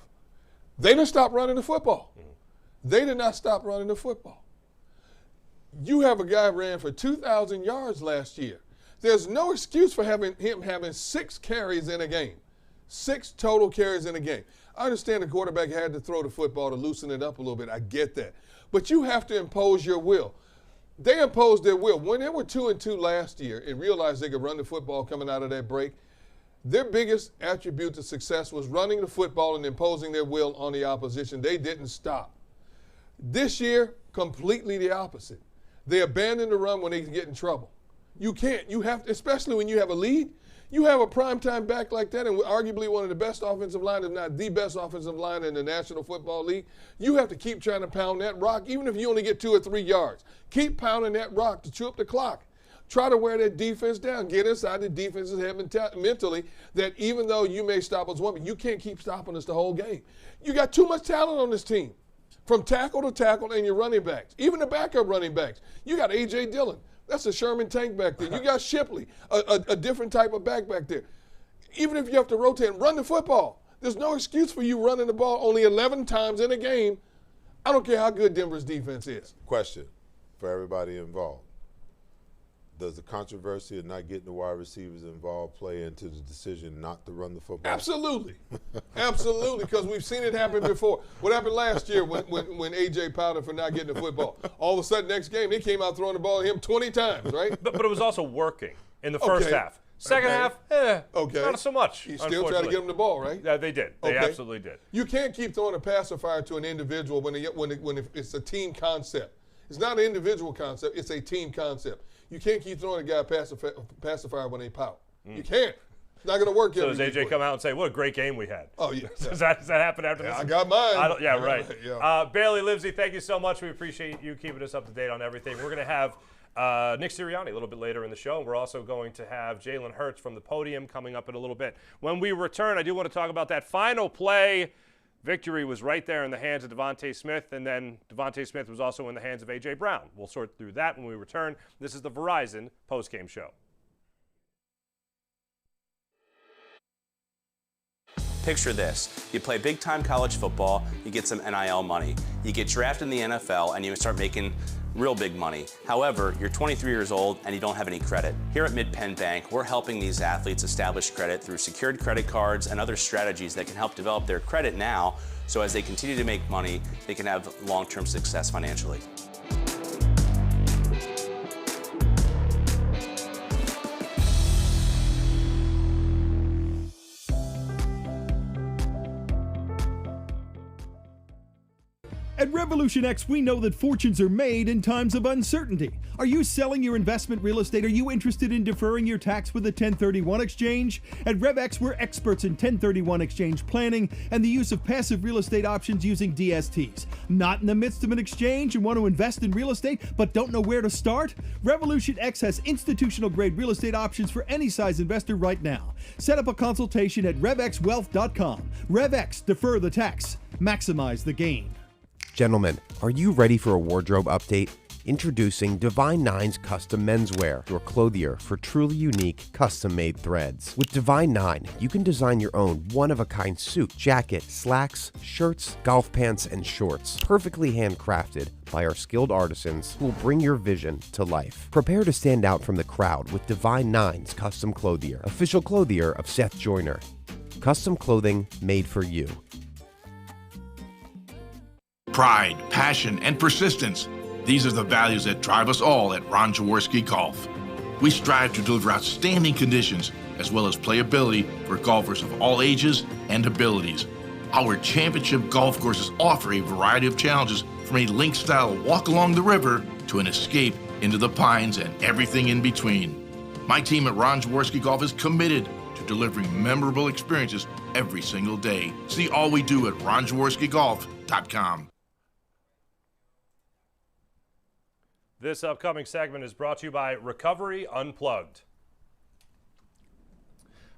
They didn't stop running the football. They did not stop running the football. You have a guy who ran for 2,000 yards last year. There's no excuse for him having 6 carries in a game, 6 total carries in a game. I understand the quarterback had to throw the football to loosen it up a little bit. I get that. But you have to impose your will. They imposed their will. When they were 2-2 last year and realized they could run the football coming out of that break, their biggest attribute to success was running the football and imposing their will on the opposition. They didn't stop. This year, completely the opposite. They abandon the run when they get in trouble. You can't. You have to, especially when you have a lead. You have a primetime back like that, and arguably one of the best offensive line, if not the best offensive line in the National Football League. You have to keep trying to pound that rock, even if you only get 2 or 3 yards. Keep pounding that rock to chew up the clock. Try to wear that defense down. Get inside the defense's head mentally that even though you may stop us one, you can't keep stopping us the whole game. You got too much talent on this team. From tackle to tackle and your running backs, even the backup running backs. You got A.J. Dillon. That's a Sherman tank back there. You got Shipley, a different type of back there. Even if you have to rotate and run the football, there's no excuse for you running the ball only 11 times in a game. I don't care how good Denver's defense is. Question for everybody involved. Does the controversy of not getting the wide receivers involved play into the decision not to run the football? Absolutely. Absolutely, because we've seen it happen before. What happened last year when A.J. pouted for not getting the football? All of a sudden, next game, they came out throwing the ball at him 20 times, right? But it was also working in the first half. Second half, not so much. He still tried to get him the ball, right? Yeah, they did. They absolutely did. You can't keep throwing a pacifier to an individual when it's a team concept. It's not an individual concept. It's a team concept. You can't keep throwing a guy a pacifier when they pout. You can't. It's not going to work. So does AJ come out and say, what a great game we had? Oh, yeah. Does that happen after this? I got mine. Yeah, right. Yeah. Bailey Livesey, thank you so much. We appreciate you keeping us up to date on everything. We're going to have Nick Sirianni a little bit later in the show. We're also going to have Jalen Hurts from the podium coming up in a little bit. When we return, I do want to talk about that final play. Victory was right there in the hands of Devontae Smith, and then Devontae Smith was also in the hands of A.J. Brown. We'll sort through that when we return. This is the Verizon postgame show. Picture this. You play big-time college football, you get some NIL money. You get drafted in the NFL, and you start making real big money. However, you're 23 years old and you don't have any credit. Here at Mid-Penn Bank, we're helping these athletes establish credit through secured credit cards and other strategies that can help develop their credit now, so as they continue to make money, they can have long-term success financially. At Revolution X, we know that fortunes are made in times of uncertainty. Are you selling your investment real estate? Are you interested in deferring your tax with a 1031 exchange? At RevX, we're experts in 1031 exchange planning and the use of passive real estate options using DSTs. Not in the midst of an exchange and want to invest in real estate but don't know where to start? Revolution X has institutional-grade real estate options for any size investor right now. Set up a consultation at RevXWealth.com. RevX, defer the tax, maximize the gain. Gentlemen, are you ready for a wardrobe update? Introducing Divine Nine's Custom Menswear, your clothier for truly unique, custom-made threads. With Divine Nine, you can design your own one-of-a-kind suit, jacket, slacks, shirts, golf pants, and shorts, perfectly handcrafted by our skilled artisans who will bring your vision to life. Prepare to stand out from the crowd with Divine Nine's Custom Clothier, official clothier of Seth Joyner. Custom clothing made for you. Pride, passion, and persistence. These are the values that drive us all at Ron Jaworski Golf. We strive to deliver outstanding conditions as well as playability for golfers of all ages and abilities. Our championship golf courses offer a variety of challenges from a link-style walk along the river to an escape into the pines and everything in between. My team at Ron Jaworski Golf is committed to delivering memorable experiences every single day. See all we do at ronjaworskigolf.com. This upcoming segment is brought to you by Recovery Unplugged.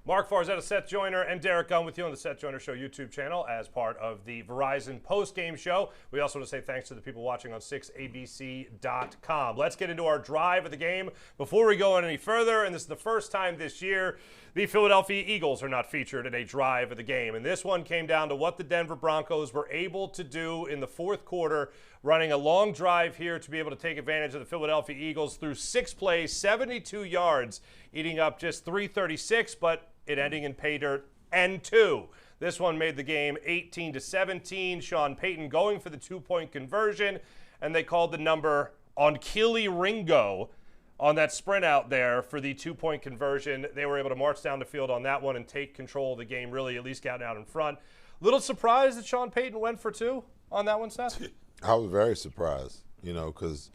Mark Farzetta, Seth Joyner, and Derek Gunn with you on the Seth Joyner Show YouTube channel as part of the Verizon Postgame Show. We also want to say thanks to the people watching on 6abc.com. Let's get into our drive of the game. Before we go any further, and this is the first time this year, the Philadelphia Eagles are not featured in a drive of the game. And this one came down to what the Denver Broncos were able to do in the fourth quarter, running a long drive here to be able to take advantage of the Philadelphia Eagles through 6 plays, 72 yards, eating up just 336, but it ending in pay dirt and 2. This one made the game 18-17. Sean Payton going for the 2-point conversion, and they called the number on Keely Ringo on that sprint out there for the 2-point conversion. They were able to march down the field on that one and take control of the game, really at least got out in front. Little surprised that Sean Payton went for 2 on that one, Seth? I was very surprised, because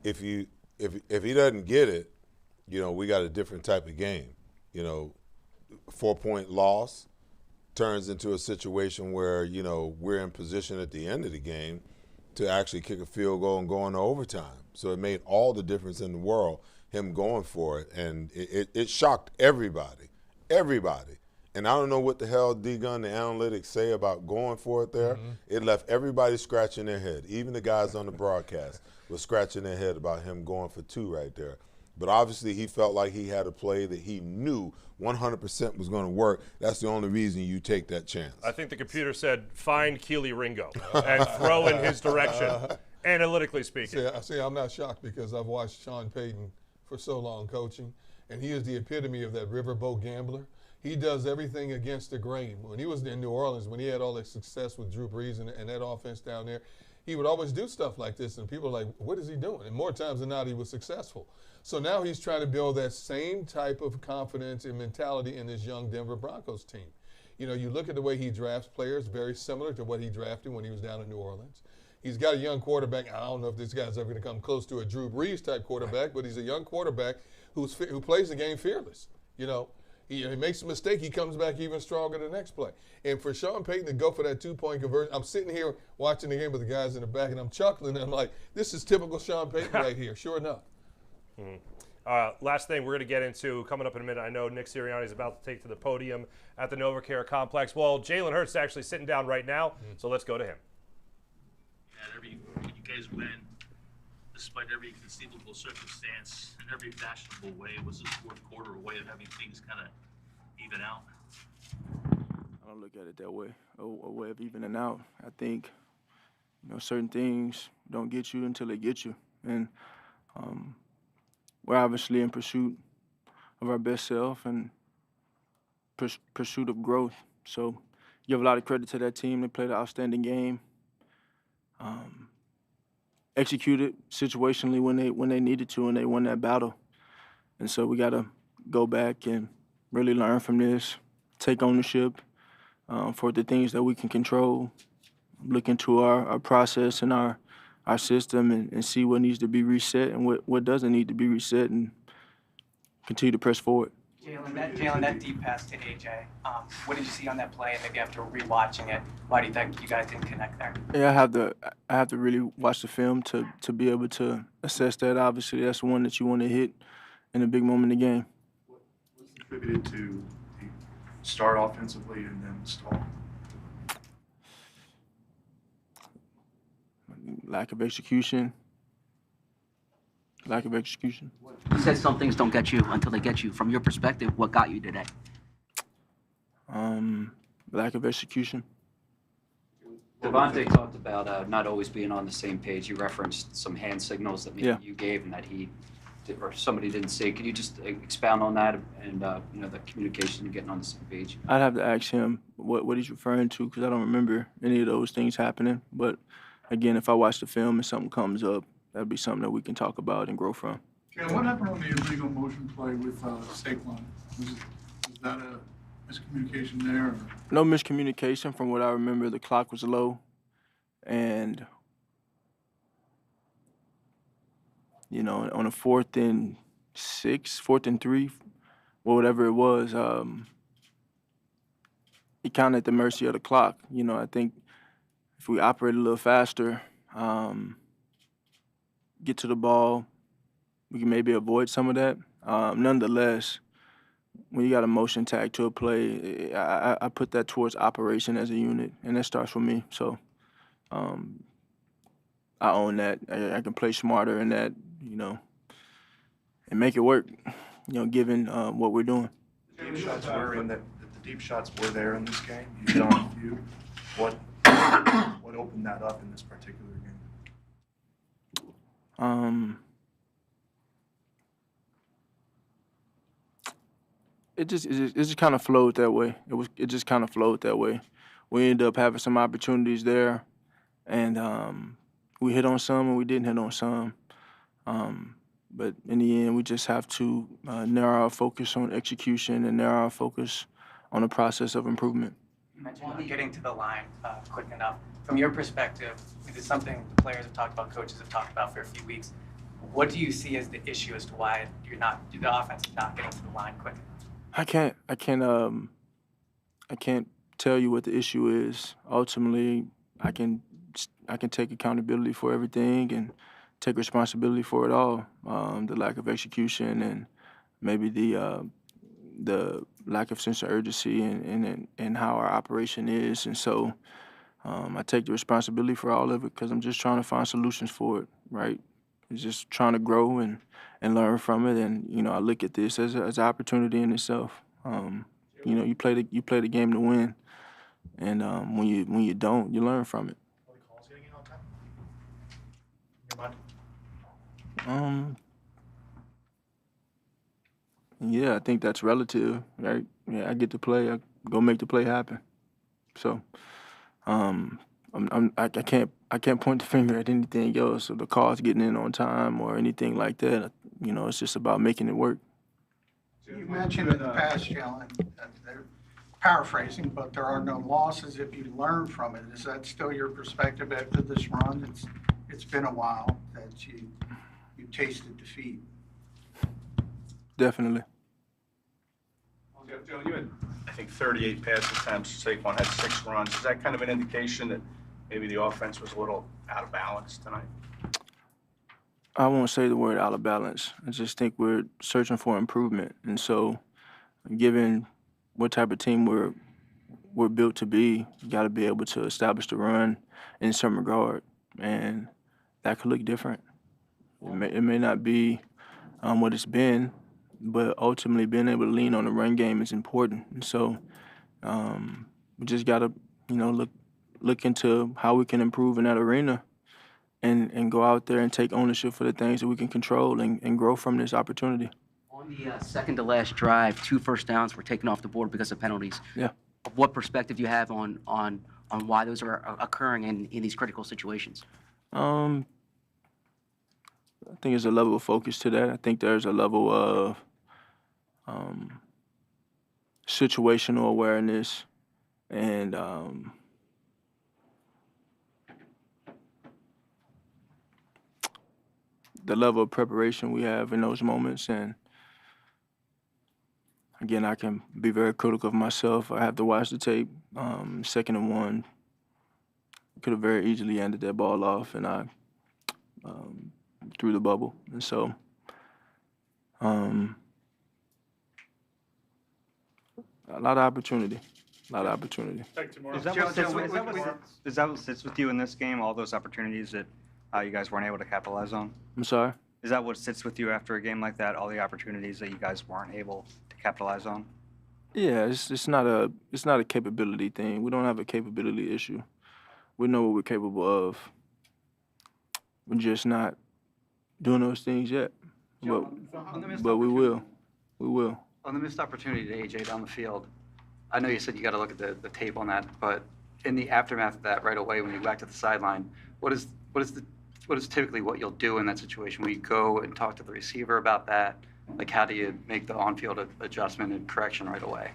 if he doesn't get it, we got a different type of game. 4-point loss turns into a situation where, we're in position at the end of the game to actually kick a field goal and go into overtime. So it made all the difference in the world, him going for it. And it shocked everybody. And I don't know what the hell D-Gun, the analytics say about going for it there. Mm-hmm. It left everybody scratching their head. Even the guys on the broadcast were scratching their head about him going for 2 right there. But obviously he felt like he had a play that he knew 100% was going to work. That's the only reason you take that chance. I think the computer said, find Keely Ringo and throw in his direction, analytically speaking. See, I'm not shocked because I've watched Sean Payton for so long coaching, and he is the epitome of that riverboat gambler. He does everything against the grain. When he was in New Orleans, when he had all that success with Drew Brees and that offense down there, he would always do stuff like this, and people are like, what is he doing? And more times than not, he was successful. So now he's trying to build that same type of confidence and mentality in this young Denver Broncos team. You look at the way he drafts players, very similar to what he drafted when he was down in New Orleans. He's got a young quarterback. I don't know if this guy's ever going to come close to a Drew Brees type quarterback, but he's a young quarterback who plays the game fearless. He makes a mistake, he comes back even stronger the next play. And for Sean Payton to go for that 2-point conversion, I'm sitting here watching the game with the guys in the back, and I'm chuckling, and I'm like, this is typical Sean Payton right here, sure enough. Last thing we're going to get into coming up in a minute. I know Nick Sirianni is about to take to the podium at the NovaCare Complex. Well, Jalen Hurts is actually sitting down right now, so let's go to him. You guys win despite every conceivable circumstance in every fashionable way. Was this fourth quarter a way of having things kind of even out? I don't look at it that way, a way of evening out. I think, certain things don't get you until they get you. And we're obviously in pursuit of our best self and pursuit of growth. So give a lot of credit to that team. They played an outstanding game. Executed situationally when they needed to, and they won that battle. And so we got to go back and really learn from this, take ownership for the things that we can control, look into our process and our system and see what needs to be reset and what doesn't need to be reset, and continue to press forward. Jalen, that deep pass to AJ, what did you see on that play? And maybe after rewatching it, why do you think you guys didn't connect there? Yeah, I have to really watch the film to be able to assess that. Obviously, that's the one that you want to hit in a big moment in the game. What's contributed to the start offensively and then stall? lack of execution. Lack of execution. You said some things don't get you until they get you. From your perspective, what got you today? Lack of execution. Devontae talked about not always being on the same page. He referenced some hand signals that maybe Yeah. you gave and that he did, or somebody didn't see. Could you just expound on that and you know, the communication and getting on the same page? I'd have to ask him what he's referring to because I don't remember any of those things happening. But again, if I watch the film and something comes up, that'd be something that we can talk about and grow from. Okay, what happened on the illegal motion play with Saquon? Was that a miscommunication there? Or? No miscommunication from what I remember. The clock was low, and you know, on a 4th and 6, 4th and 3, or whatever it was, he kind of at the mercy of the clock. You know, I think if we operate a little faster, get to the ball, we can maybe avoid some of that. Nonetheless, when you got a motion tag to a play, I put that towards operation as a unit, and that starts with me. So I own that. I can play smarter in that, you know, and make it work, you know, given what we're doing. The deep shots were in the deep shots were there in this game. You hit on a few. What opened that up in this particular game? It just kind of flowed that way. It just kind of flowed that way. We ended up having some opportunities there, and we hit on some and we didn't hit on some. But in the end, we just have to narrow our focus on execution and narrow our focus on the process of improvement. You mentioned getting to the line quick enough. From your perspective, this is something the players have talked about, coaches have talked about for a few weeks. What do you see as the issue as to why the offense is not getting to the line quick enough? I can't tell you what the issue is. Ultimately, I can take accountability for everything and take responsibility for it all. The lack of execution and maybe the lack of sense of urgency and how our operation is. And so I take the responsibility for all of it because I'm just trying to find solutions for it, right? It's just trying to grow and learn from it. And, you know, I look at this as an opportunity in itself. You know, you play the game to win. And when you don't, you learn from it. Are the calls getting in on time? Yeah, I think that's relative, right? Yeah, I get to play, I go make the play happen. So, I can't point the finger at anything else, or the calls getting in on time or anything like that. You know, it's just about making it work. You mentioned in the past, Jalen, that they're paraphrasing, but there are no losses if you learn from it. Is that still your perspective after this run? It's been a while that you tasted defeat. Definitely. Joe, you had, I think, 38 pass attempts. Saquon had 6 runs. Is that kind of an indication that maybe the offense was a little out of balance tonight? I won't say the word out of balance. I just think we're searching for improvement. And so, given what type of team we're built to be, you got to be able to establish the run in some regard. And that could look different. It may not be what it's been, but ultimately being able to lean on the run game is important. And so we just got to, you know, look into how we can improve in that arena and go out there and take ownership for the things that we can control and grow from this opportunity. On the second to last drive, 2 first downs were taken off the board because of penalties. Yeah. What perspective do you have on why those are occurring in these critical situations? I think there's a level of focus to that. I think there's a level of situational awareness and the level of preparation we have in those moments. And again, I can be very critical of myself. I have to watch the tape. 2nd and 1, could have very easily handed that ball off, and I threw the bubble. And so a lot of opportunity. Is that what sits with you in this game, all those opportunities that you guys weren't able to capitalize on? I'm sorry? Is that what sits with you after a game like that, all the opportunities that you guys weren't able to capitalize on? Yeah, it's not a capability thing. We don't have a capability issue. We know what we're capable of. We're just not doing those things yet. But we will. We will. On the missed opportunity to AJ down the field, I know you said you got to look at the tape on that, but in the aftermath of that, right away when you go back to the sideline, what is typically what you'll do in that situation? Will you go and talk to the receiver about that? Like, how do you make the on-field adjustment and correction right away?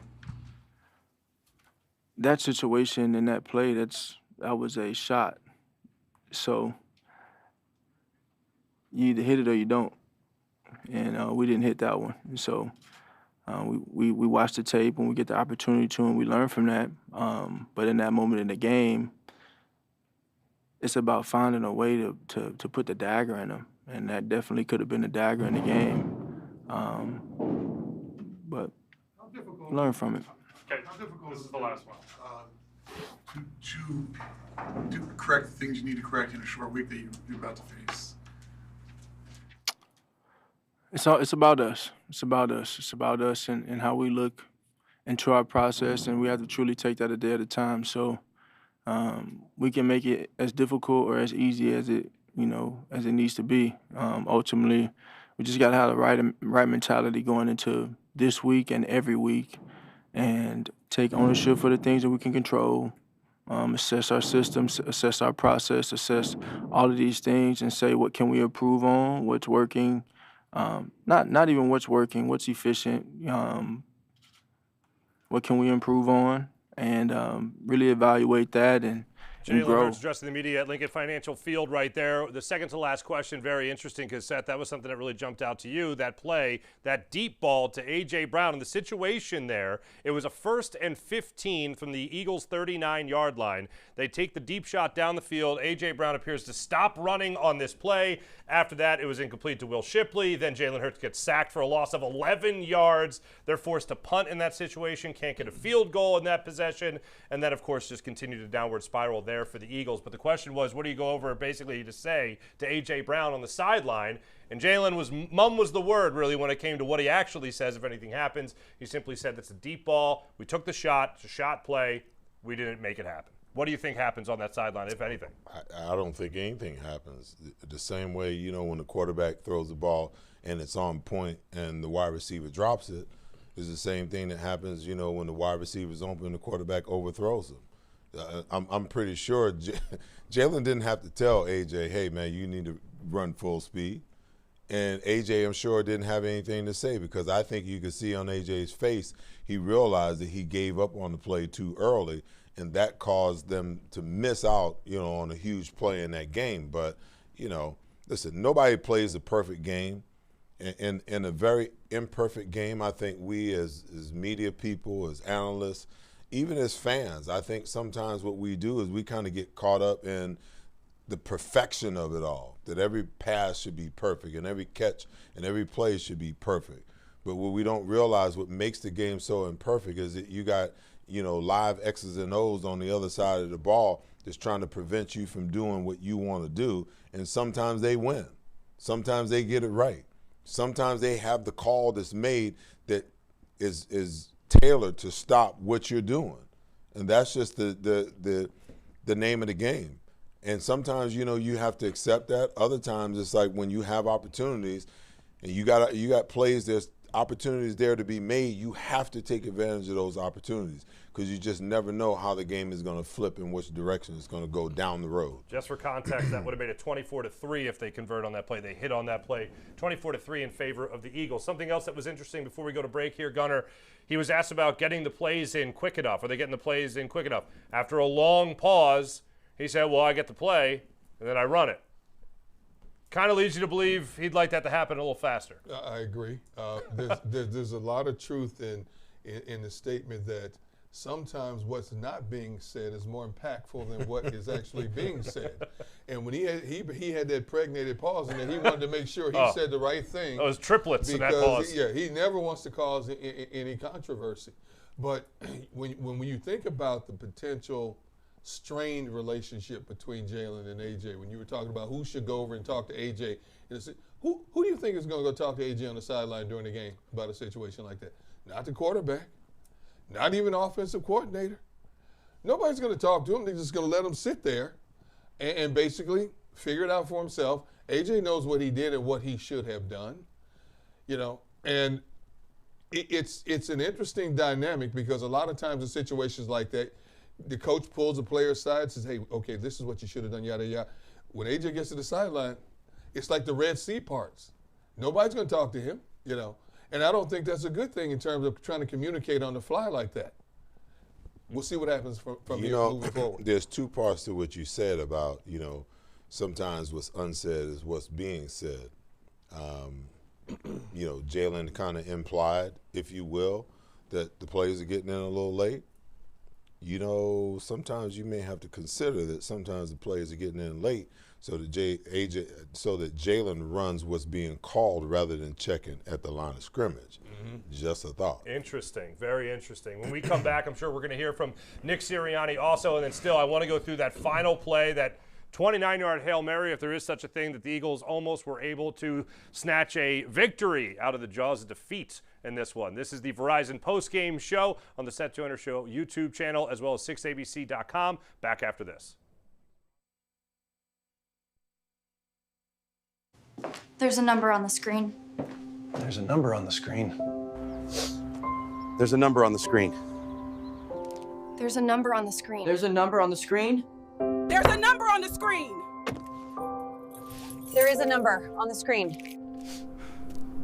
That situation in that play, that was a shot. So you either hit it or you don't. And we didn't hit that one. And so we watch the tape when we get the opportunity to, and we learn from that. But in that moment in the game, it's about finding a way to put the dagger in them. And that definitely could have been the dagger in the game. But learn from it. Okay, this is the last one. To correct the things you need to correct in a short week that you're about to face? It's about us. It's about us. It's about us and how we look into our process, and we have to truly take that a day at a time. So we can make it as difficult or as easy as it needs to be. Ultimately, we just got to have the right mentality going into this week and every week, and take ownership for the things that we can control. Assess our systems, assess our process, assess all of these things, and say what can we improve on, what's working. Not even what's working, what's efficient, what can we improve on, and really evaluate that and Jalen grow. Hurts addressing the media at Lincoln Financial Field right there. The second to last question, very interesting, because Seth, that was something that really jumped out to you, that play, that deep ball to A.J. Brown. And the situation there, it was a 1st and 15 from the Eagles' 39-yard line. They take the deep shot down the field. A.J. Brown appears to stop running on this play. After that, it was incomplete to Will Shipley. Then Jalen Hurts gets sacked for a loss of 11 yards. They're forced to punt in that situation, can't get a field goal in that possession, and then, of course, just continued a downward spiral there for the Eagles. But the question was, what do you go over basically to say to A.J. Brown on the sideline? And Jalen mum was the word, really, when it came to what he actually says if anything happens. He simply said, that's a deep ball. We took the shot. It's a shot play. We didn't make it happen. What do you think happens on that sideline, if anything? I don't think anything happens. The same way, when the quarterback throws the ball and it's on point and the wide receiver drops it, is the same thing that happens, when the wide receiver's open and the quarterback overthrows him. I'm pretty sure Jalen didn't have to tell A.J., hey, man, you need to run full speed. And A.J., I'm sure, didn't have anything to say, because I think you could see on A.J.'s face, he realized that he gave up on the play too early, and that caused them to miss out, on a huge play in that game. But, listen, nobody plays a perfect game. In a very imperfect game, I think we as media people, as analysts, even as fans, I think sometimes what we do is we kind of get caught up in the perfection of it all, that every pass should be perfect and every catch and every play should be perfect. But what we don't realize, what makes the game so imperfect, is that you got, live X's and O's on the other side of the ball that's trying to prevent you from doing what you want to do. And sometimes they win. Sometimes they get it right. Sometimes they have the call that's made that is tailored to stop what you're doing. And that's just the name of the game. And sometimes, you have to accept that. Other times it's like when you have opportunities and you got plays, there's opportunities there to be made, you have to take advantage of those opportunities, because you just never know how the game is going to flip and which direction it's going to go down the road. Just for context, that would have made it 24-3 if they convert on that play. They hit on that play, 24-3 in favor of the Eagles. Something else that was interesting before we go to break here, Gunner, he was asked about getting the plays in quick enough. Are they getting the plays in quick enough? After a long pause, he said, well, I get the play, and then I run it. Kind of leads you to believe he'd like that to happen a little faster. I agree. There's a lot of truth in the statement that sometimes what's not being said is more impactful than what is actually being said. And when he had that pregnated pause, and he wanted to make sure he said the right thing. Those triplets in that pause. He never wants to cause any controversy. But when you think about the potential strained relationship between Jalen and AJ. When you were talking about who should go over and talk to AJ, who do you think is going to go talk to AJ on the sideline during the game about a situation like that? Not the quarterback, not even offensive coordinator. Nobody's going to talk to him. They're just going to let him sit there and basically figure it out for himself. AJ knows what he did and what he should have done, and it's an interesting dynamic because a lot of times in situations like that, the coach pulls the player aside and says, hey, okay, this is what you should have done, yada, yada. When AJ gets to the sideline, it's like the Red Sea parts. Nobody's going to talk to him, and I don't think that's a good thing in terms of trying to communicate on the fly like that. We'll see what happens from here moving forward. There's two parts to what you said about, sometimes what's unsaid is what's being said. Jalen kind of implied, if you will, that the players are getting in a little late. Sometimes you may have to consider that sometimes the players are getting in late so that Jalen runs what's being called rather than checking at the line of scrimmage. Just a thought. Interesting, very interesting. When we come back, I'm sure we're going to hear from Nick Sirianni also, and then still I want to go through that final play, that 29-yard Hail Mary, if there is such a thing, that the Eagles almost were able to snatch a victory out of the jaws of defeat in this one. This is the Verizon postgame show on the Seth Joyner Show YouTube channel as well as 6abc.com. Back after this. There's a number on the screen. There's a number on the screen. There's a number on the screen. There's a number on the screen. There's a number on the screen. There's a number on the screen. There is a number on the screen.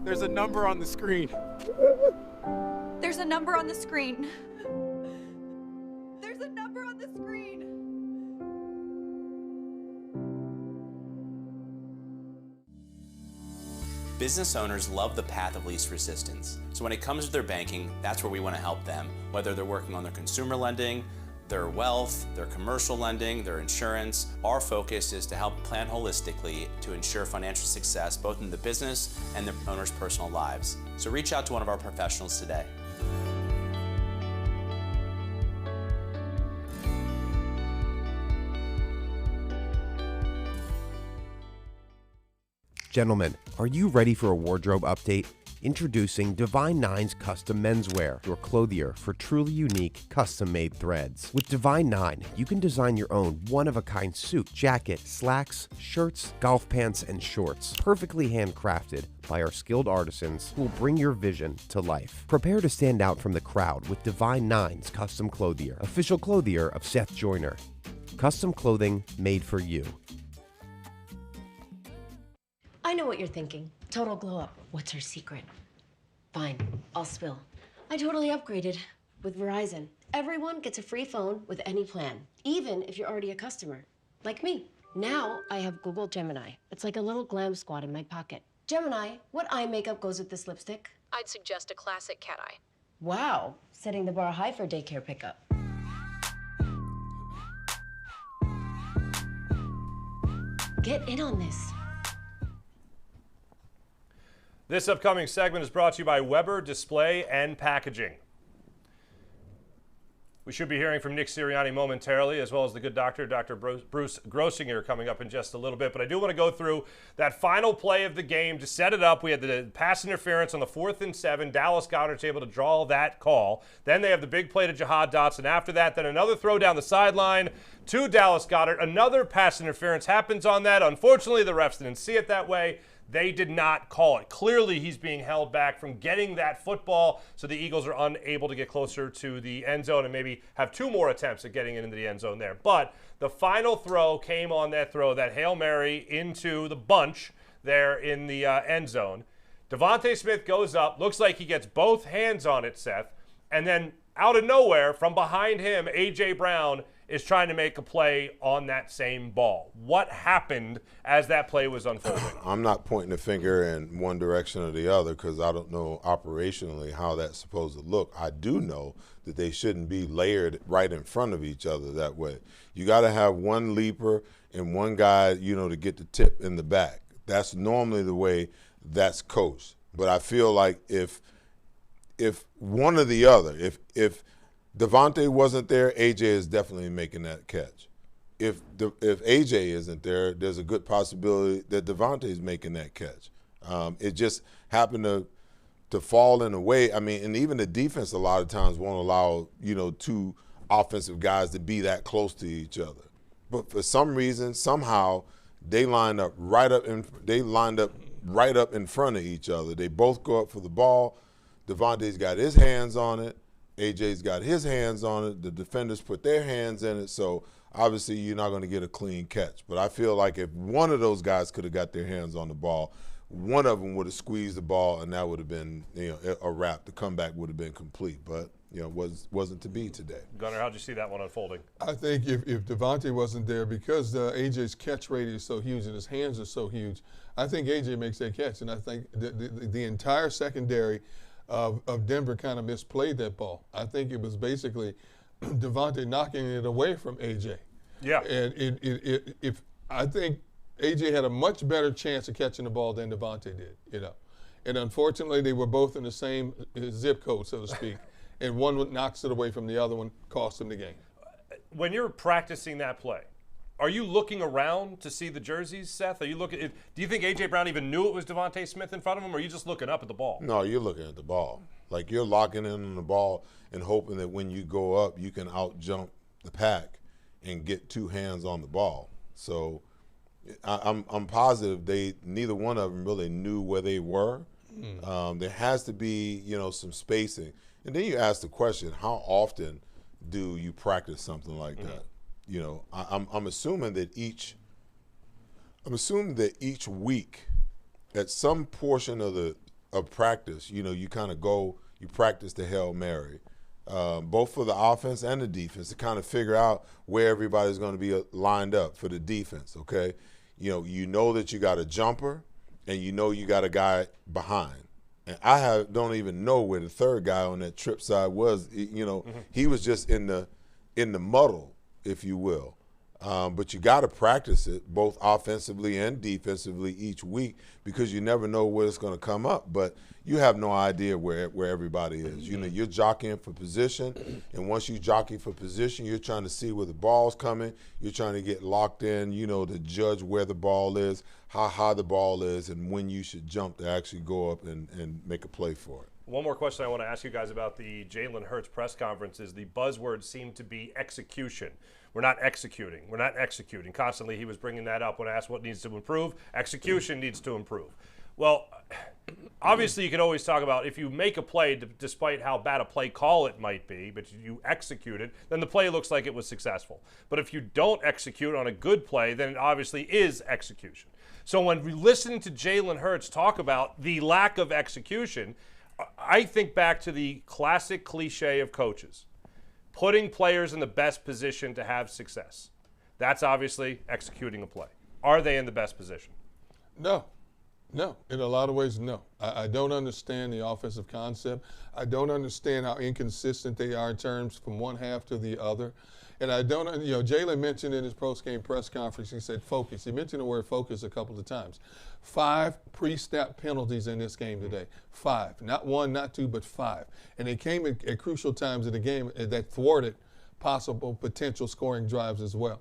There's a number on the screen. There's a number on the screen. There's a number on the screen. Business owners love the path of least resistance. So when it comes to their banking, that's where we want to help them, whether they're working on their consumer lending, their wealth, their commercial lending, their insurance. Our focus is to help plan holistically to ensure financial success both in the business and the owner's personal lives. So reach out to one of our professionals today. Gentlemen, are you ready for a wardrobe update? Introducing Divine Nine's Custom Menswear, your clothier for truly unique, custom-made threads. With Divine Nine, you can design your own one-of-a-kind suit, jacket, slacks, shirts, golf pants, and shorts, perfectly handcrafted by our skilled artisans who will bring your vision to life. Prepare to stand out from the crowd with Divine Nine's Custom Clothier, official clothier of Seth Joyner. Custom clothing made for you. I know what you're thinking. Total glow up. What's her secret? Fine, I'll spill. I totally upgraded with Verizon. Everyone gets a free phone with any plan, even if you're already a customer, like me. Now I have Google Gemini. It's like a little glam squad in my pocket. Gemini, what eye makeup goes with this lipstick? I'd suggest a classic cat eye. Wow, setting the bar high for daycare pickup. Get in on this. This upcoming segment is brought to you by Weber Display and Packaging. We should be hearing from Nick Sirianni momentarily, as well as the good doctor, Dr. Bruce Grossinger, coming up in just a little bit. But I do want to go through that final play of the game to set it up. We had the pass interference on the 4th and 7. Dallas Goedert's able to draw that call. Then they have the big play to Jahad Dotson. After that, then another throw down the sideline to Dallas Goedert. Another pass interference happens on that. Unfortunately, the refs didn't see it that way. They did not call it. Clearly, he's being held back from getting that football, so the Eagles are unable to get closer to the end zone and maybe have 2 more attempts at getting into the end zone there. But the final throw came on that throw, that Hail Mary into the bunch there in the end zone. Devontae Smith goes up, looks like he gets both hands on it, Seth, and then out of nowhere, from behind him, A.J. Brown is trying to make a play on that same ball. What happened as that play was unfolding? I'm not pointing a finger in one direction or the other because I don't know operationally how that's supposed to look. I do know that they shouldn't be layered right in front of each other that way. You got to have one leaper and one guy, to get the tip in the back. That's normally the way that's coached. But I feel like if one or the other, if Devontae wasn't there, AJ is definitely making that catch. If AJ isn't there, there's a good possibility that Devontae is making that catch. It just happened to fall in a way. I mean, and even the defense a lot of times won't allow, two offensive guys to be that close to each other. But for some reason, somehow, they lined up right up in front of each other. They both go up for the ball. Devontae's got his hands on it. AJ's got his hands on it. The defenders put their hands in it. So obviously you're not going to get a clean catch. But I feel like if one of those guys could have got their hands on the ball, one of them would have squeezed the ball, and that would have been a wrap. The comeback would have been complete. But wasn't to be today. Gunnar, how'd you see that one unfolding? I think if Devontae wasn't there, because AJ's catch rate is so huge and his hands are so huge, I think AJ makes that catch. And I think the entire secondary of Denver kind of misplayed that ball. I think it was basically Devontae knocking it away from AJ. Yeah. And if I think AJ had a much better chance of catching the ball than Devontae did, And unfortunately, they were both in the same zip code, so to speak. And one knocks it away from the other one, costs him the game. When you're practicing that play, are you looking around to see the jerseys, Seth? Are you looking? Do you think A.J. Brown even knew it was Devontae Smith in front of him, or are you just looking up at the ball? No, you're looking at the ball. Like you're locking in on the ball and hoping that when you go up, you can out-jump the pack and get two hands on the ball. So I'm positive neither one of them really knew where they were. There has to be, some spacing. And then you ask the question, how often do you practice something like that? I'm assuming that each week, at some portion of practice, you kind of you practice the Hail Mary, both for the offense and the defense, to kind of figure out where everybody's going to be lined up for the defense. Okay, you know that you got a jumper, and you got a guy behind. And I don't even know where the third guy on that trip side was. He was just in the muddle, if you will. But you got to practice it both offensively and defensively each week, because you never know where it's going to come up. But you have no idea where everybody is. You're jockeying for position, and once you jockey for position, you're trying to see where the ball's coming. You're trying to get locked in, to judge where the ball is, how high the ball is, and when you should jump to actually go up and make a play for it. One more question I want to ask you guys about the Jalen Hurts press conference is the buzzword seemed to be execution. We're not executing. We're not executing. Constantly he was bringing that up when asked what needs to improve. Execution needs to improve. Well, obviously you can always talk about if you make a play, despite how bad a play call it might be, but you execute it, then the play looks like it was successful. But if you don't execute on a good play, then it obviously is execution. So when we listen to Jalen Hurts talk about the lack of execution, I think back to the classic cliche of coaches, putting players in the best position to have success. That's obviously executing a play. Are they in the best position? No. In a lot of ways, no. I don't understand the offensive concept. I don't understand how inconsistent they are in terms from one half to the other. And I don't, Jalen mentioned in his post-game press conference, he said focus. He mentioned the word focus a couple of times. 5 pre-snap penalties in this game today. 5. Not 1, not 2, but 5. And they came at crucial times in the game that thwarted possible potential scoring drives as well.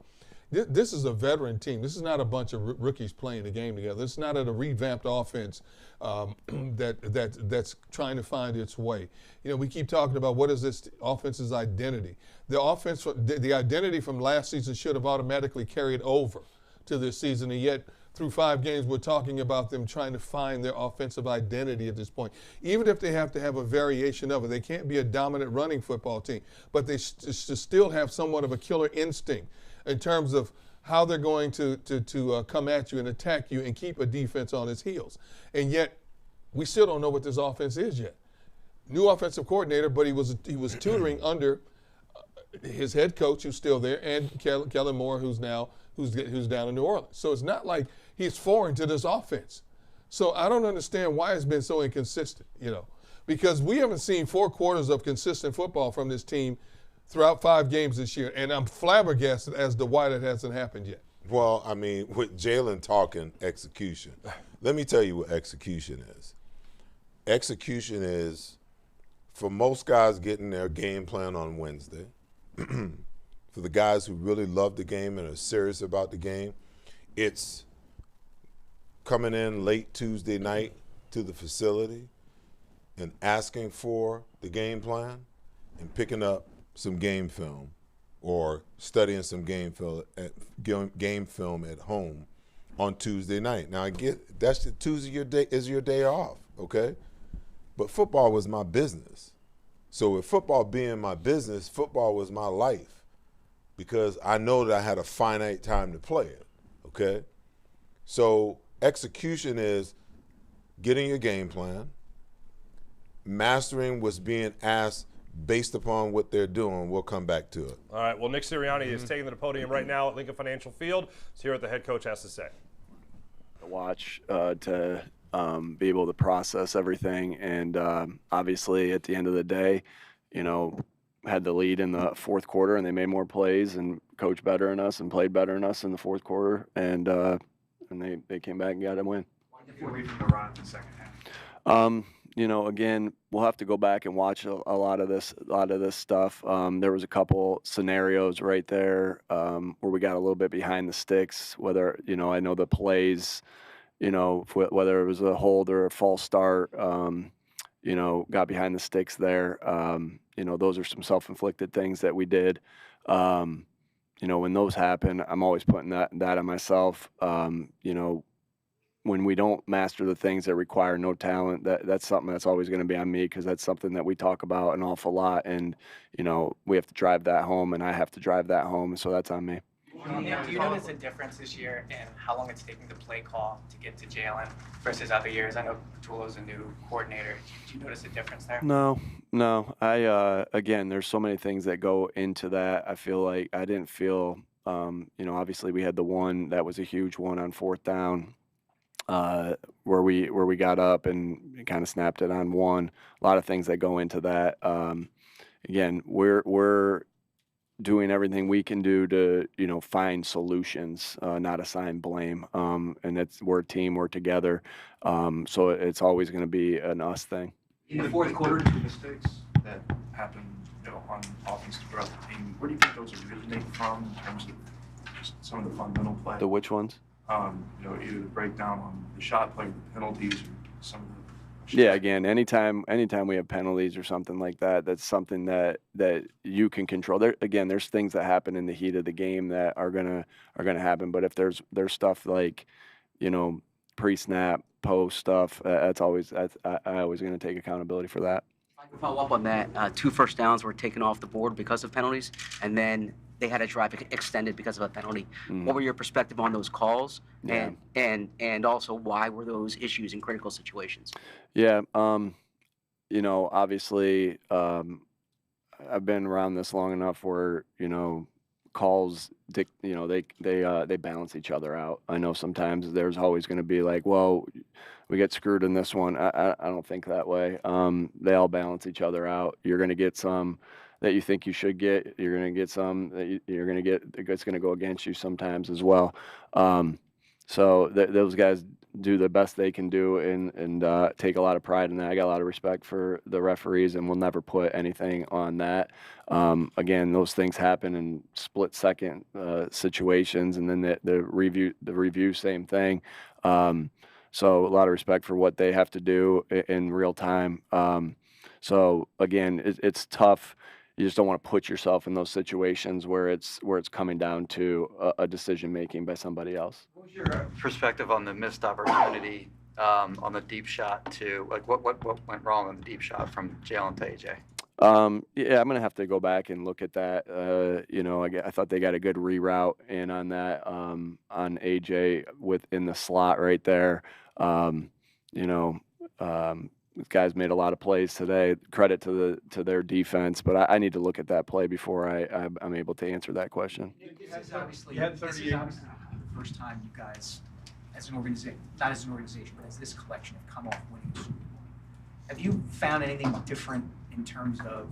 This is a veteran team. This is not a bunch of rookies playing the game together. This is not a revamped offense that's trying to find its way. We keep talking about what is this offense's identity. The identity from last season should have automatically carried over to this season, and yet through 5 games we're talking about them trying to find their offensive identity at this point. Even if they have to have a variation of it, they can't be a dominant running football team, but they still have somewhat of a killer instinct in terms of how they're going to come at you and attack you and keep a defense on its heels. And yet, we still don't know what this offense is yet. New offensive coordinator, but he was tutoring under his head coach, who's still there, and Kellen Moore, who's down in New Orleans. So it's not like he's foreign to this offense. So I don't understand why it's been so inconsistent, because we haven't seen 4 quarters of consistent football from this team throughout 5 games this year, and I'm flabbergasted as to why that hasn't happened yet. Well, I mean, with Jalen talking execution, let me tell you what execution is. Execution is for most guys getting their game plan on Wednesday, for the guys who really love the game and are serious about the game, it's coming in late Tuesday night to the facility and asking for the game plan and picking up some game film or studying some game film at home on Tuesday night. Now I get that's the Tuesday is your day off, okay? But football was my business. So with football being my business, football was my life because I know that I had a finite time to play it, okay? So execution is getting your game plan, mastering what's being asked based upon what they're doing. We'll come back to it. All right, well, Nick Sirianni is taking to the podium right now at Lincoln Financial Field. Let's hear what the head coach has to say. Watch to be able to process everything, and obviously at the end of the day, you know, had the lead in the fourth quarter, and they made more plays and coached better than us and played better than us in the fourth quarter, and they came back and got a win. Why did you get away from the run in the second half? You know, again, we'll have to go back and watch a lot of this stuff. There was a couple scenarios right there where we got a little bit behind the sticks. Whether, you know, I know the plays, you know, whether it was a hold or a false start, you know, got behind the sticks there. You know, those are some self-inflicted things that we did. You know, when those happen, I'm always putting that on myself. You know, when we don't master the things that require no talent, that's something that's always going to be on me, because that's something that we talk about an awful lot, and you know, we have to drive that home, and I have to drive that home, so that's on me. Do you notice a difference this year in how long it's taking the play call to get to Jalen versus other years? I know Patullo's a new coordinator. Do you notice a difference there? No. I again, there's so many things that go into that. I feel like I didn't feel, you know, obviously we had the one that was a huge one on fourth down. Where we got up and kind of snapped it on one. A lot of things that go into that. Again, we're doing everything we can do to, you know, find solutions, not assign blame. And we're a team, we're together. So it's always going to be an us thing. In the fourth quarter, the mistakes that happened, you know, on offense throughout the team, where do you think those originate from in terms of just some of the fundamental play? The which ones? You know, either the breakdown on the shot play, the penalties, or some of the. Yeah, again, anytime we have penalties or something like that, that's something that you can control. There's things that happen in the heat of the game that are gonna happen. But if there's stuff like, you know, pre-snap, post stuff, I always gonna take accountability for that. To follow up on that, 2 first downs were taken off the board because of penalties, and then they had a drive extended because of a penalty. What were your perspective on those calls, and also why were those issues in critical situations? Yeah, you know, obviously, I've been around this long enough where, you know, calls, you know, they balance each other out. I know sometimes there's always going to be like, well, we get screwed in this one. I don't think that way. They all balance each other out. You're going to get some that you think you should get. You're going to get some that you're going to get it's going to go against you sometimes as well. So those guys do the best they can do and take a lot of pride in that. I got a lot of respect for the referees, and we'll never put anything on that. Again, those things happen in split-second situations, and then the review, same thing. So a lot of respect for what they have to do in real time. So again, it's tough. You just don't want to put yourself in those situations where it's coming down to a decision making by somebody else. What was your perspective on the missed opportunity on the deep shot to what went wrong on the deep shot from Jalen to AJ? Yeah, I'm gonna have to go back and look at that. You know, I thought they got a good reroute in on that on AJ within the slot right there. You know. These guys made a lot of plays today. Credit to their defense, but I need to look at that play before I'm able to answer that question. This is obviously the first time you guys, as an organization, not as an organization, but as this collection, have come off winning Super Bowl. Have you found anything different in terms of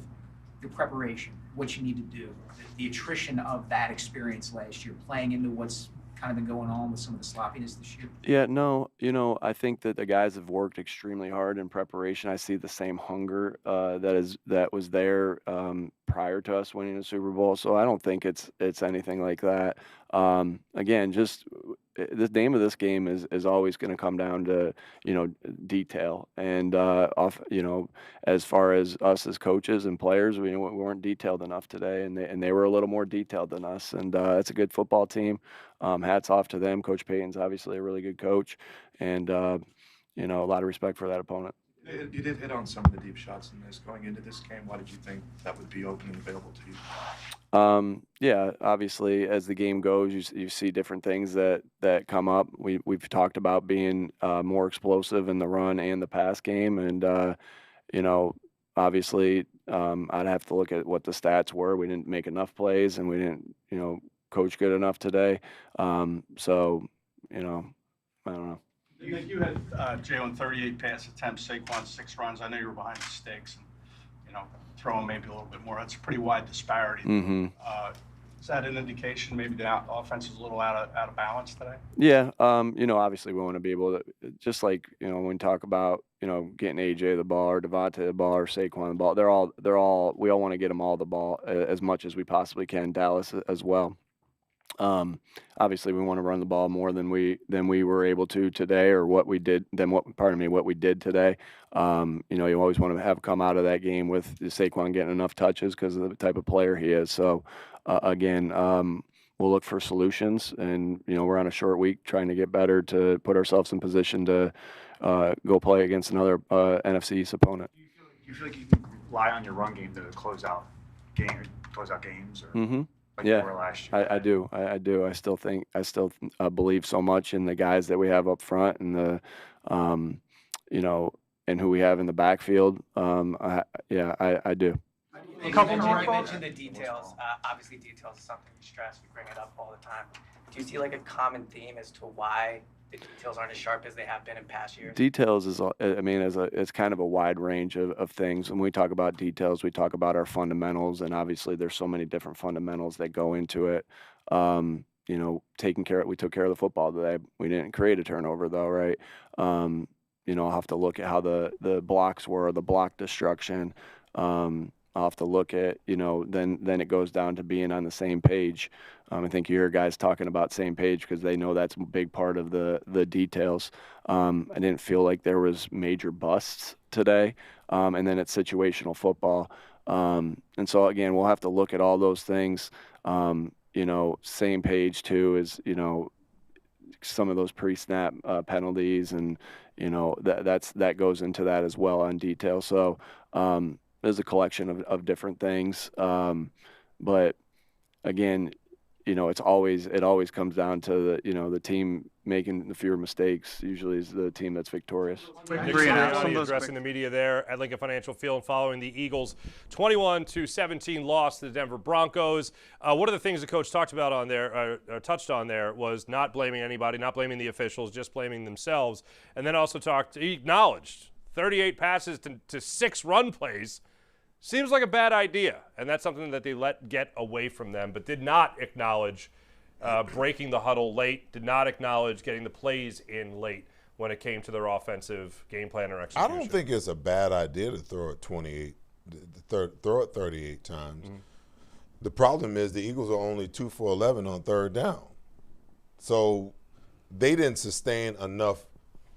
your preparation, what you need to do, the attrition of that experience last year, playing into what's kind of been going on with some of the sloppiness this year? Yeah, no, I think that the guys have worked extremely hard in preparation. I see the same hunger that was there prior to us winning the Super Bowl. So I don't think it's anything like that. Again, just the name of this game is always going to come down to detail and as far as us as coaches and players, we weren't detailed enough today, and they were a little more detailed than us. And it's a good football team. Hats off to them. Coach Payton's obviously a really good coach, and a lot of respect for that opponent. You did hit on some of the deep shots in this. Going into this game, why did you think that would be open and available to you? Yeah, obviously, as the game goes, you see different things that come up. We've talked about being more explosive in the run and the pass game, and obviously, I'd have to look at what the stats were. We didn't make enough plays, and we didn't, coach good enough today. So, I don't know. You think you had Jalen 38 pass attempts, Saquon 6 runs. I know you were behind the sticks, and throwing maybe a little bit more. That's a pretty wide disparity. Mm-hmm. Is that an indication maybe the offense is a little out of balance today? Yeah, obviously we want to be able to, just like when we talk about getting AJ the ball or Devontae the ball or Saquon the ball. They're all we all want to get them all the ball as much as we possibly can. Dallas as well. Obviously we want to run the ball more than we were able to today, or what we did today. You always want to come out of that game with Saquon getting enough touches because of the type of player he is. So again, we'll look for solutions, and we're on a short week trying to get better to put ourselves in position to go play against another NFC East opponent. Do you feel like you can rely on your run game to close out games, or Mm-hmm. like Yeah, you were last year? I do. I still believe so much in the guys that we have up front, and the and who we have in the backfield. I do. You mentioned the details. Obviously, details is something you stress. You bring it up all the time. Do you see like a common theme as to why the details aren't as sharp as they have been in past years? Details is, it's kind of a wide range of things. When we talk about details, we talk about our fundamentals, and obviously there's so many different fundamentals that go into it. We took care of the football today. We didn't create a turnover though, right? I'll have to look at how the blocks were, the block destruction. I'll have to look at, then it goes down to being on the same page. I think you hear guys talking about same page because they know that's a big part of the details. I didn't feel like there was major busts today. And then it's situational football. And so, again, we'll have to look at all those things. Same page, too, is, some of those pre-snap penalties, and, that goes into that as well on detail. So, there's a collection of different things, but again, it always comes down to the team making the fewer mistakes. Usually is the team that's victorious. Nick Sirianni addressing the media there at Lincoln Financial Field following the Eagles' 21-17 loss to the Denver Broncos. One of the things the coach touched on there was not blaming anybody, not blaming the officials, just blaming themselves, and then also he acknowledged 38 passes to 6 run plays seems like a bad idea, and that's something that they let get away from them, but did not acknowledge breaking the huddle late, did not acknowledge getting the plays in late when it came to their offensive game plan or execution. I don't think it's a bad idea to throw it 38 times. Mm-hmm. The problem is the Eagles are only 2 for 11 on third down. So they didn't sustain enough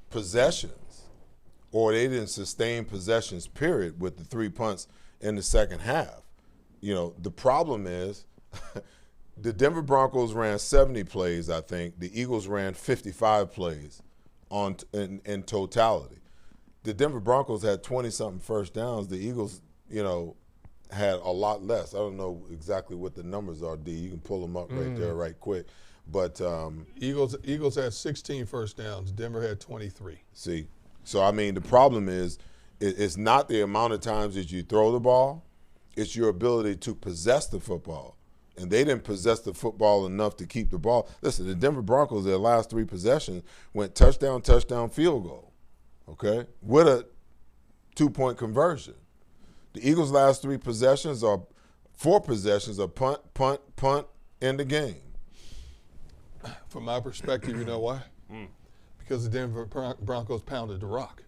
possessions, or they didn't sustain possessions, period, with the 3 punts in the second half. The problem is the Denver Broncos ran 70 plays, I think. The Eagles ran 55 plays in totality. The Denver Broncos had 20-something first downs. The Eagles, had a lot less. I don't know exactly what the numbers are, D. You can pull them up right there right quick. But Eagles had 16 first downs. Denver had 23. See? So, the problem is it's not the amount of times that you throw the ball. It's your ability to possess the football. And they didn't possess the football enough to keep the ball. Listen, the Denver Broncos, their last 3 possessions went touchdown, field goal, okay, with a 2-point conversion. The Eagles' last 4 possessions are punt, in the game. From my perspective, you know why? Because the Denver Broncos pounded the rock.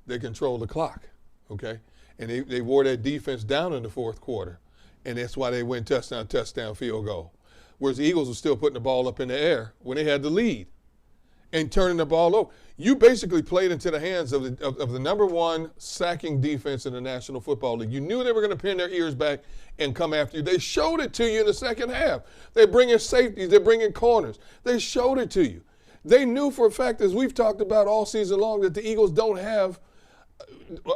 They controlled the clock, okay? And they wore that defense down in the fourth quarter. And that's why they went touchdown, field goal. Whereas the Eagles were still putting the ball up in the air when they had the lead and turning the ball over. You basically played into the hands of the number one sacking defense in the National Football League. You knew they were going to pin their ears back and come after you. They showed it to you in the second half. They're bringing safeties. They're bringing corners. They showed it to you. They knew for a fact, as we've talked about all season long, that the Eagles don't have –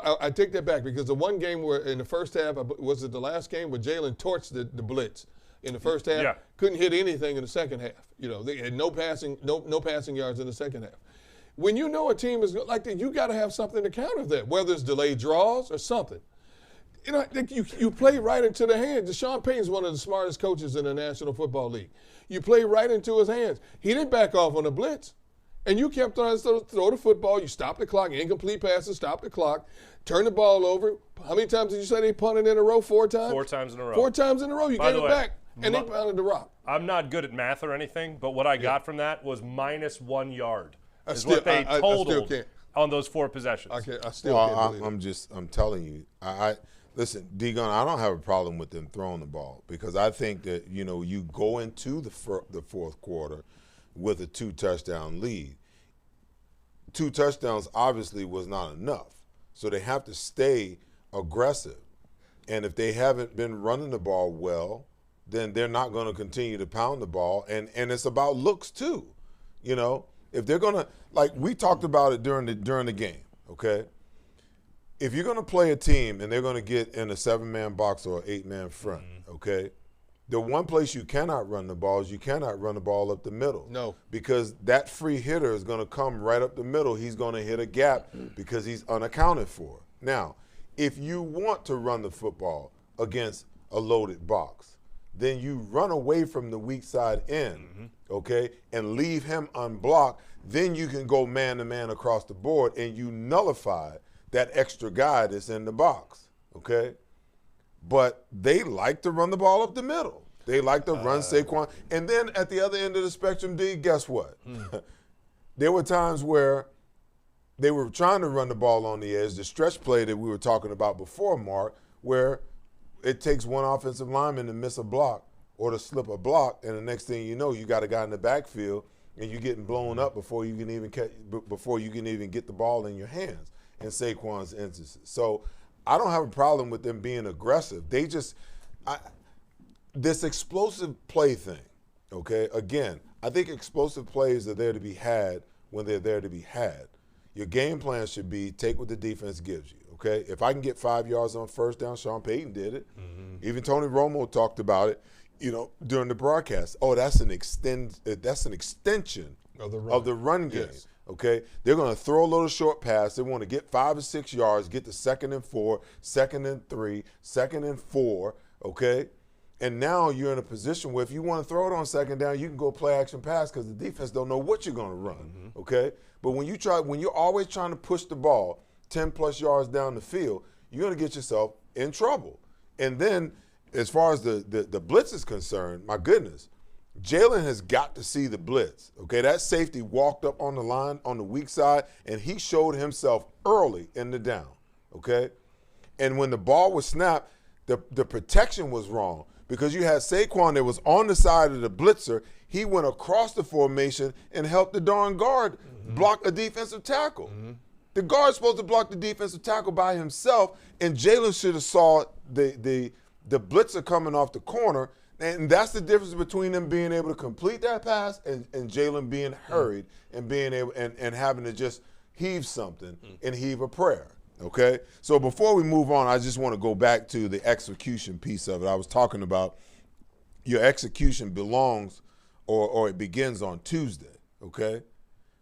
I take that back because the one game where in the first half, was it the last game where Jalen torched the blitz in the first half? Couldn't hit anything in the second half. You know, they had no passing yards in the second half. When you know a team is like that, you got to have something to counter that, whether it's delayed draws or something. You know, you play right into the hands. Deshaun Payton's one of the smartest coaches in the National Football League. You play right into his hands. He didn't back off on a blitz. And you kept on throw the football. You stopped the clock. Incomplete passes, stop the clock. Turn the ball over. How many times did you say they punted in a row? 4 times? 4 times in a row. 4 times in a row. You gave it back, and they pounded the rock. I'm not good at math or anything, but what I got from that was -1 yard. Is what they totaled on those 4 possessions. I still can't believe it. I'm telling you. Listen, D-Gun, I don't have a problem with them throwing the ball because I think that, you know, you go into the fourth quarter with a 2-touchdown lead. 2 touchdowns obviously was not enough. So they have to stay aggressive. And if they haven't been running the ball well, then they're not going to continue to pound the ball. And it's about looks too. You know, if they're going to, like we talked about it during the game, okay? If you're going to play a team and they're going to get in a 7-man box or an 8-man front, okay, the one place you cannot run the ball is you cannot run the ball up the middle. No. Because that free hitter is going to come right up the middle. He's going to hit a gap because he's unaccounted for. Now, if you want to run the football against a loaded box, then you run away from the weak side end, okay, and leave him unblocked. Then you can go man-to-man across the board and you nullify that extra guy that's in the box, okay? But they like to run the ball up the middle. They like to run Saquon. And then at the other end of the spectrum, D, guess what? There were times where they were trying to run the ball on the edge, the stretch play that we were talking about before, Mark, where it takes one offensive lineman to miss a block or to slip a block, and the next thing you know, you got a guy in the backfield and you're getting blown up before you can even get the ball in your hands. In Saquon's instances. So I don't have a problem with them being aggressive. They just this explosive play thing, okay? Again, I think explosive plays are there to be had when they're there to be had. Your game plan should be take what the defense gives you, okay? If I can get 5 yards on first down, Sean Payton did it. Even Tony Romo talked about it, you know, during the broadcast. Oh, that's an extension of the run game. Yes. Okay, they're going to throw a little short pass. They want to get 5 or 6 yards, get to 2nd and 4, 2nd and 3, 2nd and 4, okay? And now you're in a position where if you want to throw it on 2nd down, you can go play action pass because the defense don't know what you're going to run, okay? But when you're always trying to push the ball 10-plus yards down the field, you're going to get yourself in trouble. And then as far as the blitz is concerned, my goodness, Jalen has got to see the blitz, okay? That safety walked up on the line on the weak side, and he showed himself early in the down, okay? And when the ball was snapped, the protection was wrong because you had Saquon that was on the side of the blitzer. He went across the formation and helped the darn guard block a defensive tackle. The guard's supposed to block the defensive tackle by himself, and Jalen should have saw the blitzer coming off the corner. And that's the difference between them being able to complete that pass and Jalen being hurried and being able and having to just heave something and heave a prayer. Okay? So before we move on, I just want to go back to the execution piece of it. I was talking about your execution belongs or it begins on Tuesday. Okay?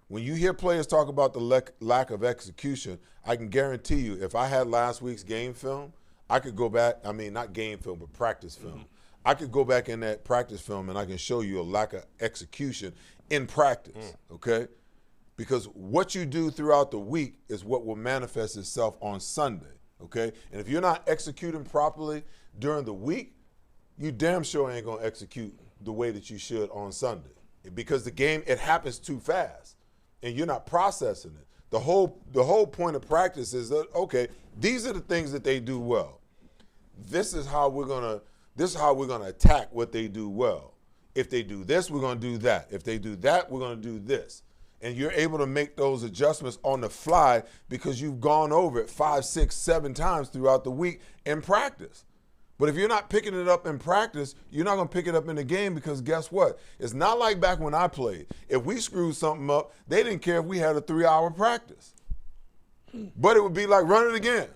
When you hear players talk about the lack of execution, I can guarantee you if I had last week's game film, I could go back, I mean, not game film, but practice film. I could go back in that practice film and I can show you a lack of execution in practice, okay? Because what you do throughout the week is what will manifest itself on Sunday, okay? And if you're not executing properly during the week, you damn sure ain't going to execute the way that you should on Sunday, because the game, it happens too fast, and you're not processing it. The whole point of practice is that, okay, these are the things that they do well. This is how we're gonna attack what they do well. If they do this, we're gonna do that. If they do that, we're gonna do this. And you're able to make those adjustments on the fly because you've gone over it 5, 6, 7 times throughout the week in practice. But if you're not picking it up in practice, you're not going to pick it up in the game because guess what? It's not like back when I played. If we screwed something up, they didn't care if we had a 3-hour practice. But it would be like, run it again.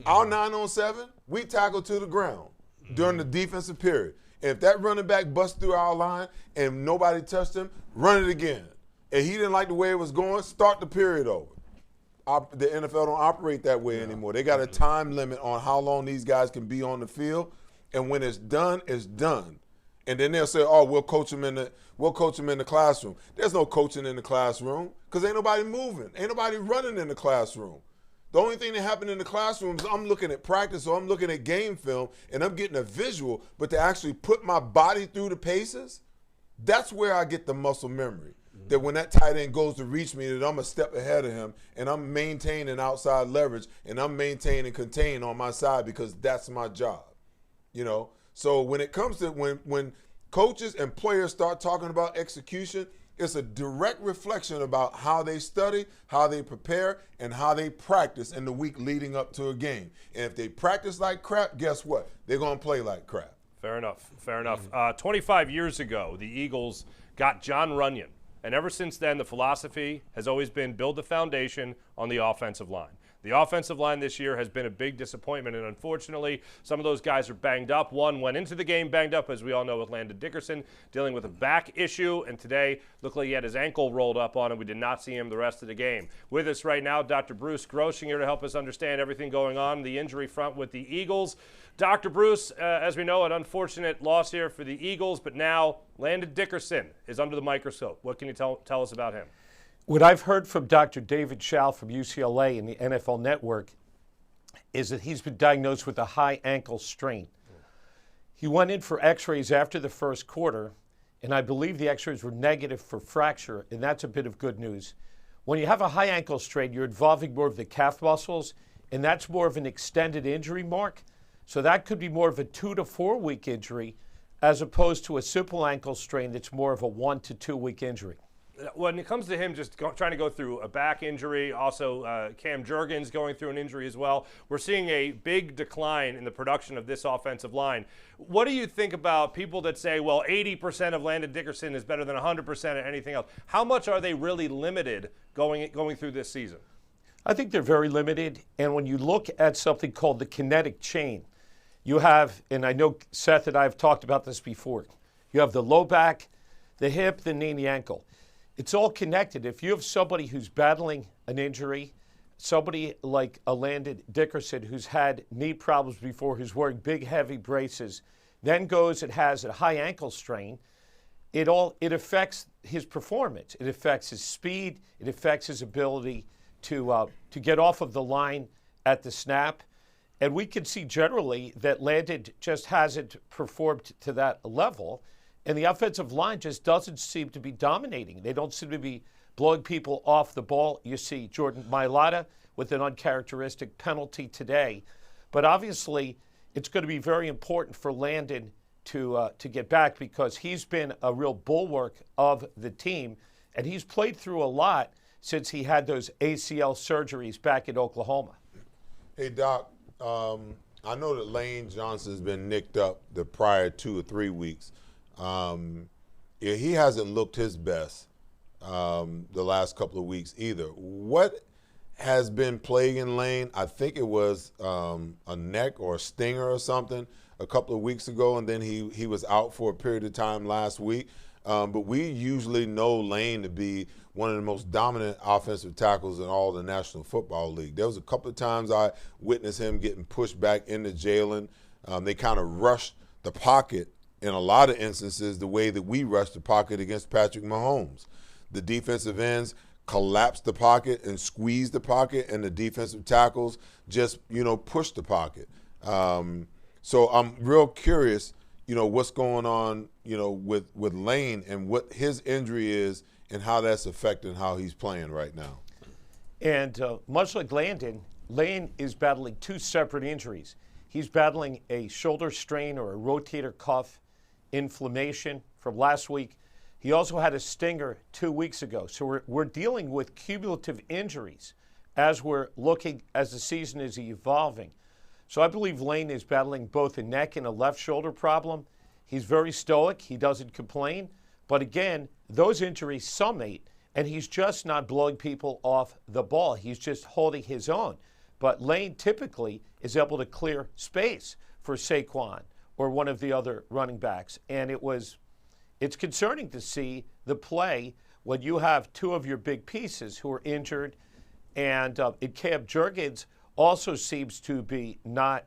Our 9-on-7, we tackle to the ground during the defensive period. And if that running back busts through our line and nobody touched him, run it again. And he didn't like the way it was going, start the period over. The NFL don't operate that way anymore. They got a time limit on how long these guys can be on the field, and when it's done, it's done. And then they'll say, "Oh, we'll coach them in the classroom." There's no coaching in the classroom because ain't nobody moving, ain't nobody running in the classroom. The only thing that happened in the classroom is I'm looking at practice or I'm looking at game film and I'm getting a visual, but to actually put my body through the paces, that's where I get the muscle memory. That when that tight end goes to reach me, that I'm a step ahead of him and I'm maintaining outside leverage and I'm maintaining contain on my side because that's my job. So when it comes to when coaches and players start talking about execution, it's a direct reflection about how they study, how they prepare, and how they practice in the week leading up to a game. And if they practice like crap, guess what? They're going to play like crap. Fair enough. 25 years ago, the Eagles got John Runyon. And ever since then, the philosophy has always been build the foundation on the offensive line. The offensive line this year has been a big disappointment, and unfortunately, some of those guys are banged up. One went into the game banged up, as we all know, with Landon Dickerson, dealing with a back issue, and today looked like he had his ankle rolled up on him. We did not see him the rest of the game. With us right now, Dr. Bruce Groshing here to help us understand everything going on the injury front with the Eagles. Dr. Bruce, as we know, an unfortunate loss here for the Eagles, but now Landon Dickerson is under the microscope. What can you tell us about him? What I've heard from Dr. David Schall from UCLA and the NFL Network is that he's been diagnosed with a high ankle strain. He went in for x-rays after the first quarter, and I believe the x-rays were negative for fracture, and that's a bit of good news. When you have a high ankle strain, you're involving more of the calf muscles, and that's more of an extended injury, Mark. So that could be more of a 2 to 4 week injury as opposed to a simple ankle strain that's more of a 1 to 2 week injury. When it comes to him just trying to go through a back injury, also Cam Jurgens going through an injury as well, we're seeing a big decline in the production of this offensive line. What do you think about people that say, well, 80% of Landon Dickerson is better than 100% of anything else? How much are they really limited going through this season? I think they're very limited, and when you look at something called the kinetic chain, you have, and I know Seth and I have talked about this before, you have the low back, the hip, the knee, and the ankle. It's all connected. If you have somebody who's battling an injury, somebody like a Landon Dickerson who's had knee problems before, who's wearing big, heavy braces, then goes and has a high ankle strain, it affects his performance. It affects his speed. It affects his ability to get off of the line at the snap. And we can see generally that Landon just hasn't performed to that level. And the offensive line just doesn't seem to be dominating. They don't seem to be blowing people off the ball. You see Jordan Mailata with an uncharacteristic penalty today. But obviously, it's going to be very important for Landon to get back because he's been a real bulwark of the team. And he's played through a lot since he had those ACL surgeries back in Oklahoma. Hey, Doc, I know that Lane Johnson's been nicked up the prior 2 or 3 weeks. He hasn't looked his best the last couple of weeks either. What has been plaguing Lane? I think it was a neck or a stinger or something a couple of weeks ago, and then he was out for a period of time last week. But we usually know Lane to be one of the most dominant offensive tackles in all the National Football League. There was a couple of times I witnessed him getting pushed back into Jalen. They kind of rushed the pocket in a lot of instances the way that we rushed the pocket against Patrick Mahomes. The defensive ends collapsed the pocket and squeezed the pocket, and the defensive tackles just, pushed the pocket. So I'm real curious, what's going on, with Lane and what his injury is and how that's affecting how he's playing right now. And much like Landon, Lane is battling two separate injuries. He's battling a shoulder strain or a rotator cuff inflammation from last week. He also had a stinger 2 weeks ago. So we're dealing with cumulative injuries as we're looking as the season is evolving. So I believe Lane is battling both a neck and a left shoulder problem. He's very stoic. He doesn't complain. But again, those injuries summate, and he's just not blowing people off the ball. He's just holding his own. But Lane typically is able to clear space for Saquon or one of the other running backs. And it's concerning to see the play when you have two of your big pieces who are injured. And Cam Jurgens also seems to be not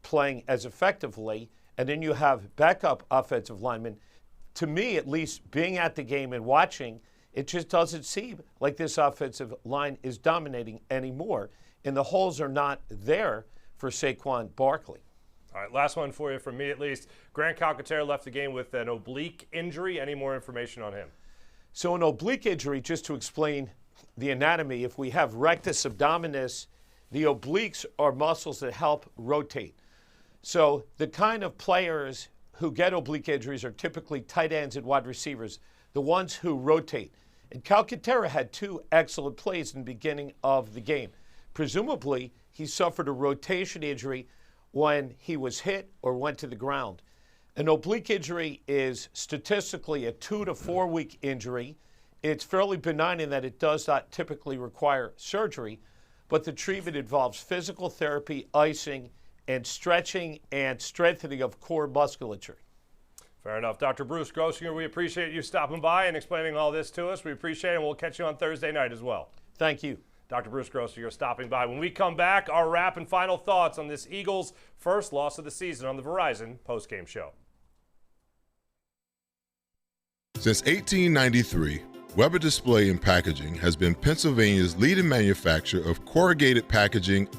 playing as effectively. And then you have backup offensive linemen. To me, at least, being at the game and watching, it just doesn't seem like this offensive line is dominating anymore. And the holes are not there for Saquon Barkley. All right, last one for you, from me at least. Grant Calcaterra left the game with an oblique injury. Any more information on him? So an oblique injury, just to explain the anatomy, if we have rectus abdominis, the obliques are muscles that help rotate. So the kind of players who get oblique injuries are typically tight ends and wide receivers, the ones who rotate. And Calcaterra had two excellent plays in the beginning of the game. Presumably, he suffered a rotation injury when he was hit or went to the ground. An oblique injury is statistically a 2 to 4 week injury. It's fairly benign in that it does not typically require surgery, but the treatment involves physical therapy, icing, and stretching and strengthening of core musculature. Fair enough. Dr. Bruce Grossinger, we appreciate you stopping by and explaining all this to us. We appreciate it, and we'll catch you on Thursday night as well. Thank you. Dr. Bruce Grossinger stopping by. When we come back, our wrap and final thoughts on this Eagles' first loss of the season on the Verizon postgame show. Since 1893, Weber Display and Packaging has been Pennsylvania's leading manufacturer of corrugated packaging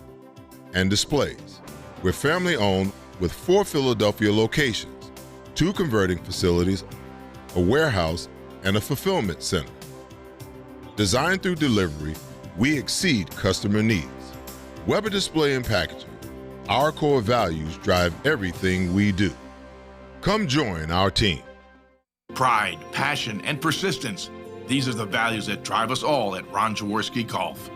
and displays. We're family-owned with 4 Philadelphia locations, 2 converting facilities, a warehouse, and a fulfillment center. Designed through delivery, we exceed customer needs. Weber Display and Packaging. Our core values drive everything we do. Come join our team. Pride, passion, and persistence. These are the values that drive us all at Ron Jaworski Golf.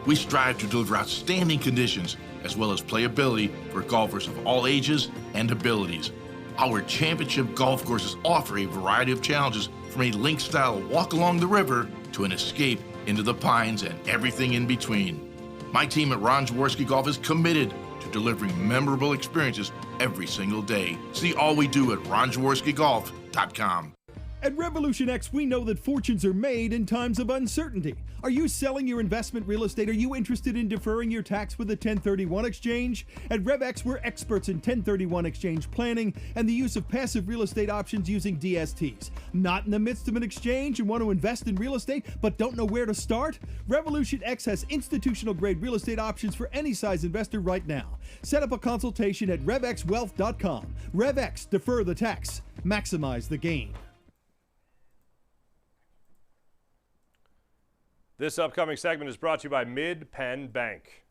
We strive to deliver outstanding conditions as well as playability for golfers of all ages and abilities. Our championship golf courses offer a variety of challenges, from a link-style walk along the river to an escape into the pines and everything in between. My team at Ron Jaworski Golf is committed to delivering memorable experiences every single day. See all we do at ronjaworskigolf.com. At Revolution X, we know that fortunes are made in times of uncertainty. Are you selling your investment real estate? Are you interested in deferring your tax with a 1031 exchange? At RevX, we're experts in 1031 exchange planning and the use of passive real estate options using DSTs. Not in the midst of an exchange and want to invest in real estate but don't know where to start? Revolution X has institutional grade real estate options for any size investor right now. Set up a consultation at RevXWealth.com. RevX, defer the tax, maximize the gain. This upcoming segment is brought to you by Mid-Penn Bank.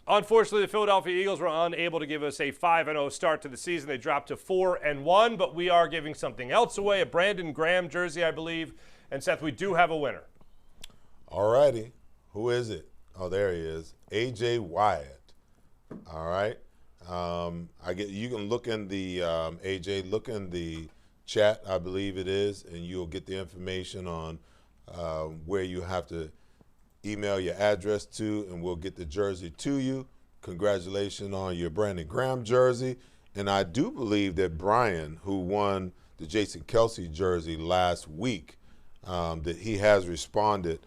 Unfortunately, the Philadelphia Eagles were unable to give us a 5-0 start to the season. They dropped to 4-1, but we are giving something else away, a Brandon Graham jersey, I believe. And Seth, we do have a winner. All righty. Who is it? Oh, there he is. A.J. Wyatt. All right. You can look in the, A.J., look in the chat, I believe it is, and you'll get the information on where you have to email your address to, and we'll get the jersey to you. Congratulations on your Brandon Graham jersey. And I do believe that Brian, who won the Jason Kelsey jersey last week, that he has responded.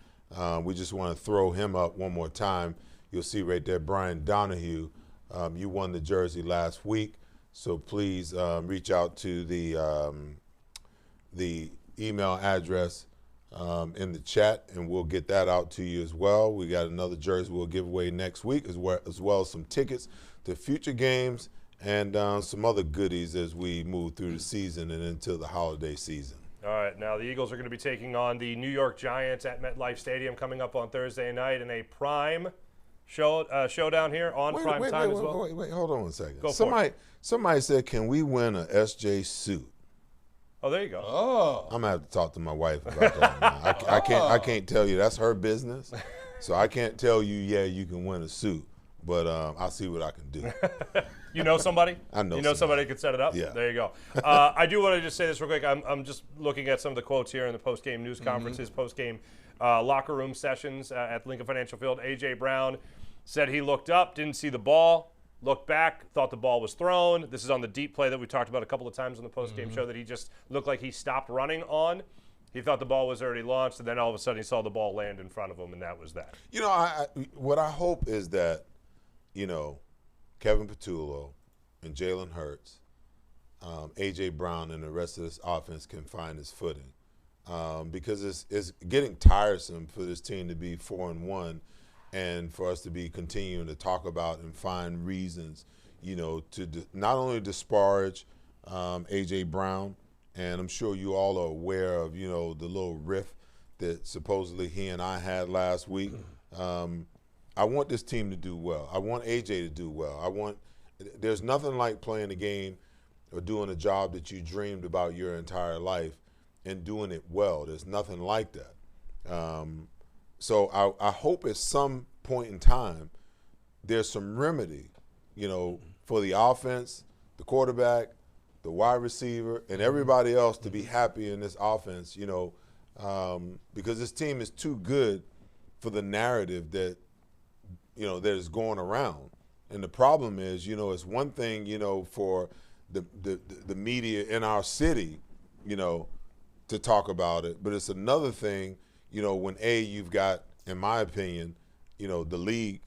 We just want to throw him up one more time. You'll see right there, Brian Donahue, you won the jersey last week. So please reach out to the email address in the chat, and we'll get that out to you as well. We got another jersey we'll give away next week, as well as some tickets to future games and some other goodies as we move through the season and into the holiday season. All right, now the Eagles are going to be taking on the New York Giants at MetLife Stadium coming up on Thursday night in a prime showdown here on prime time as well. Wait, hold on 1 second. Go for it. Somebody said, can we win a SJ suit? Oh, there you go. Oh. I'm going to have to talk to my wife about that. Now. I can't tell you. That's her business. So I can't tell you, yeah, you can win a suit. But I'll see what I can do. You know somebody? I know. You know somebody could set it up? Yeah. There you go. I do want to just say this real quick. I'm just looking at some of the quotes here in the post-game news conferences, post-game locker room sessions at Lincoln Financial Field. A.J. Brown said he looked up, didn't see the ball, looked back, thought the ball was thrown. This is on the deep play that we talked about a couple of times on the post-game show that he just looked like he stopped running on. He thought the ball was already launched, and then all of a sudden he saw the ball land in front of him, and that was that. You know, what I hope is that, you know, Kevin Patullo and Jalen Hurts, A.J. Brown, and the rest of this offense can find his footing. Because it's getting tiresome for this team to be 4-1 and for us to be continuing to talk about and find reasons, you know, to not only disparage A.J. Brown, and I'm sure you all are aware of, you know, the little riff that supposedly he and I had last week. I want this team to do well. I want AJ to do well. There's nothing like playing a game or doing a job that you dreamed about your entire life and doing it well. There's nothing like that. So I hope at some point in time there's some remedy, you know, for the offense, the quarterback, the wide receiver, and everybody else to be happy in this offense, you know, because this team is too good for the narrative that, you know, that is going around. And the problem is, you know, it's one thing, you know, for the media in our city, you know, to talk about it, but it's another thing, you know, when you've got, in my opinion, you know, the league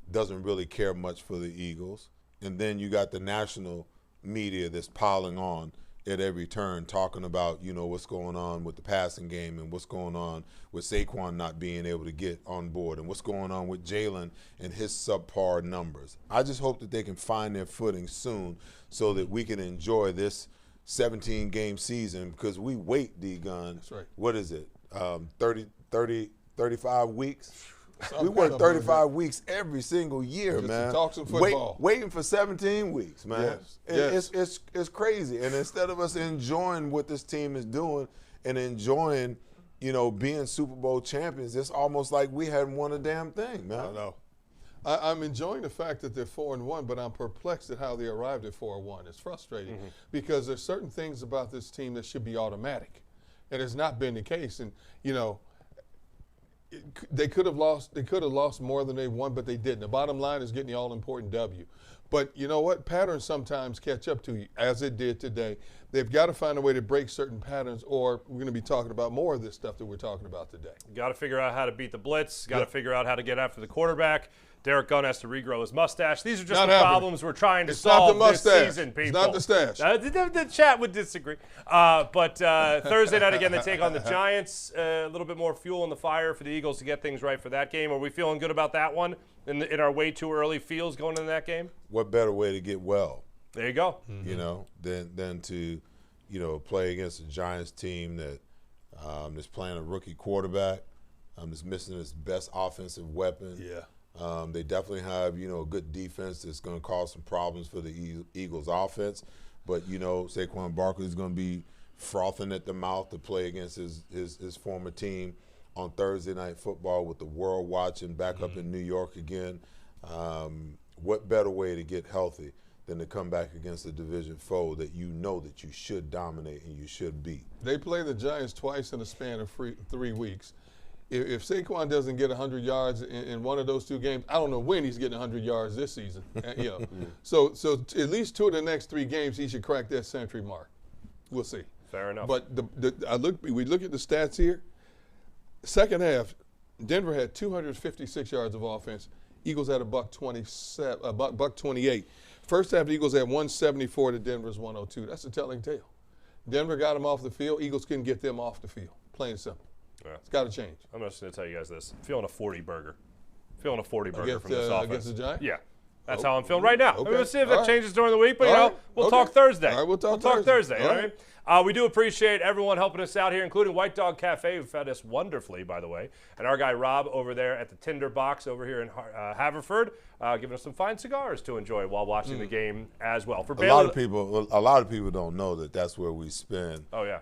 doesn't really care much for the Eagles, and then you got the national media that's piling on at every turn, talking about, you know, what's going on with the passing game and what's going on with Saquon not being able to get on board and what's going on with Jalen and his subpar numbers. I just hope that they can find their footing soon so that we can enjoy this 17-game season, because we wait, D-Gun. That's right. What is it, 35 weeks? We work 35 weeks every single year, Just man. to talk some football. Waiting for 17 weeks, man. Yes. It's crazy. And instead of us enjoying what this team is doing and enjoying, you know, being Super Bowl champions, it's almost like we hadn't won a damn thing, man. I know. I'm enjoying the fact that they're 4-1, but I'm perplexed at how they arrived at 4-1. It's frustrating because there's certain things about this team that should be automatic, and it's not been the case. And, you know, they could have lost more than they won, but they didn't. The bottom line is getting the all-important W. But you know what? Patterns sometimes catch up to you, as it did today. They've got to find a way to break certain patterns, or we're going to be talking about more of this stuff that we're talking about today. Got to figure out how to beat the blitz. Got to figure out how to get after the quarterback. Derek Gunn has to regrow his mustache. These are just the problems we're trying to solve this season, people. It's not the stash. The chat would disagree. But Thursday night, again, they take on the Giants. A little bit more fuel in the fire for the Eagles to get things right for that game. Are we feeling good about that one in our way too early feels going into that game? What better way to get well? There you go. You know, than to, you know, play against a Giants team that is playing a rookie quarterback, is missing its best offensive weapon. Yeah. They definitely have, you know, a good defense that's going to cause some problems for the Eagles offense. But, you know, Saquon Barkley is going to be frothing at the mouth to play against his former team on Thursday Night Football with the world watching back up in New York again. What better way to get healthy than to come back against a division foe that you know that you should dominate and you should beat? They play the Giants twice in a span of 3 weeks. If Saquon doesn't get 100 yards in one of those two games, I don't know when he's getting 100 yards this season. You know, so at least 2 of the next 3 games he should crack that century mark. We'll see. Fair enough. But we look at the stats here. Second half, Denver had 256 yards of offense. Eagles had $128. First half, the Eagles had 174 to Denver's 102. That's a telling tale. Denver got them off the field. Eagles couldn't get them off the field. Plain and simple. Yeah. It's got to change. I'm just going to tell you guys this. I'm feeling a 40 burger. Feeling a 40 burger from this offense. Against the Giants? Yeah. That's how I'm feeling right now. Okay. We'll see if All that right. changes during the week, but, All right. we'll Okay. talk Thursday. All right, we'll talk Thursday. You know All what I mean? We do appreciate everyone helping us out here, including White Dog Cafe, who fed us wonderfully, by the way, and our guy Rob over there at the Tinder Box over here in Haverford, giving us some fine cigars to enjoy while watching the game as well. For a lot of people don't know that that's where we spend. Oh yeah.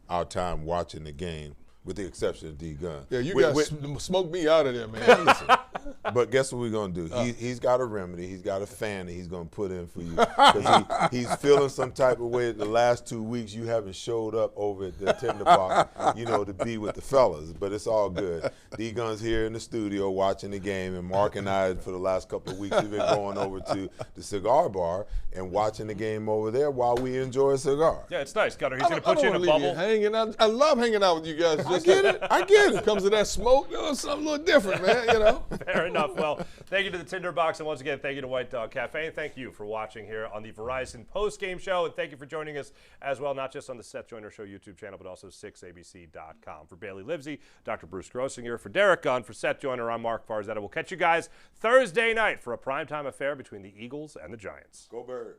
Our time watching the game, with the exception of D Gun. Yeah, you guys smoked me out of there, man. Listen, but guess what we're gonna do? He's got a remedy. He's got a fan that he's gonna put in for you because he's feeling some type of way. The last 2 weeks you haven't showed up over at the Tinder Box, to be with the fellas. But it's all good. D Gun's here in the studio watching the game, and Mark and I for the last couple of weeks we've been going over to the cigar bar and watching the game over there while we enjoy a cigar. Yeah, it's nice, Gunner. He's gonna put you in a bubble. Hanging out. I love hanging out with you guys. I get it. I get it. Comes to that smoke, something a little different, man. Fair enough. Well, thank you to the Tinder Box, and once again, thank you to White Dog Cafe, and thank you for watching here on the Verizon Postgame Show, and thank you for joining us as well, not just on the Seth Joyner Show YouTube channel, but also 6abc.com. For Bailey Livesey, Dr. Bruce Grossinger, for Derek Gunn, for Seth Joyner, I'm Mark Farzetta. We'll catch you guys Thursday night for a primetime affair between the Eagles and the Giants. Go Birds.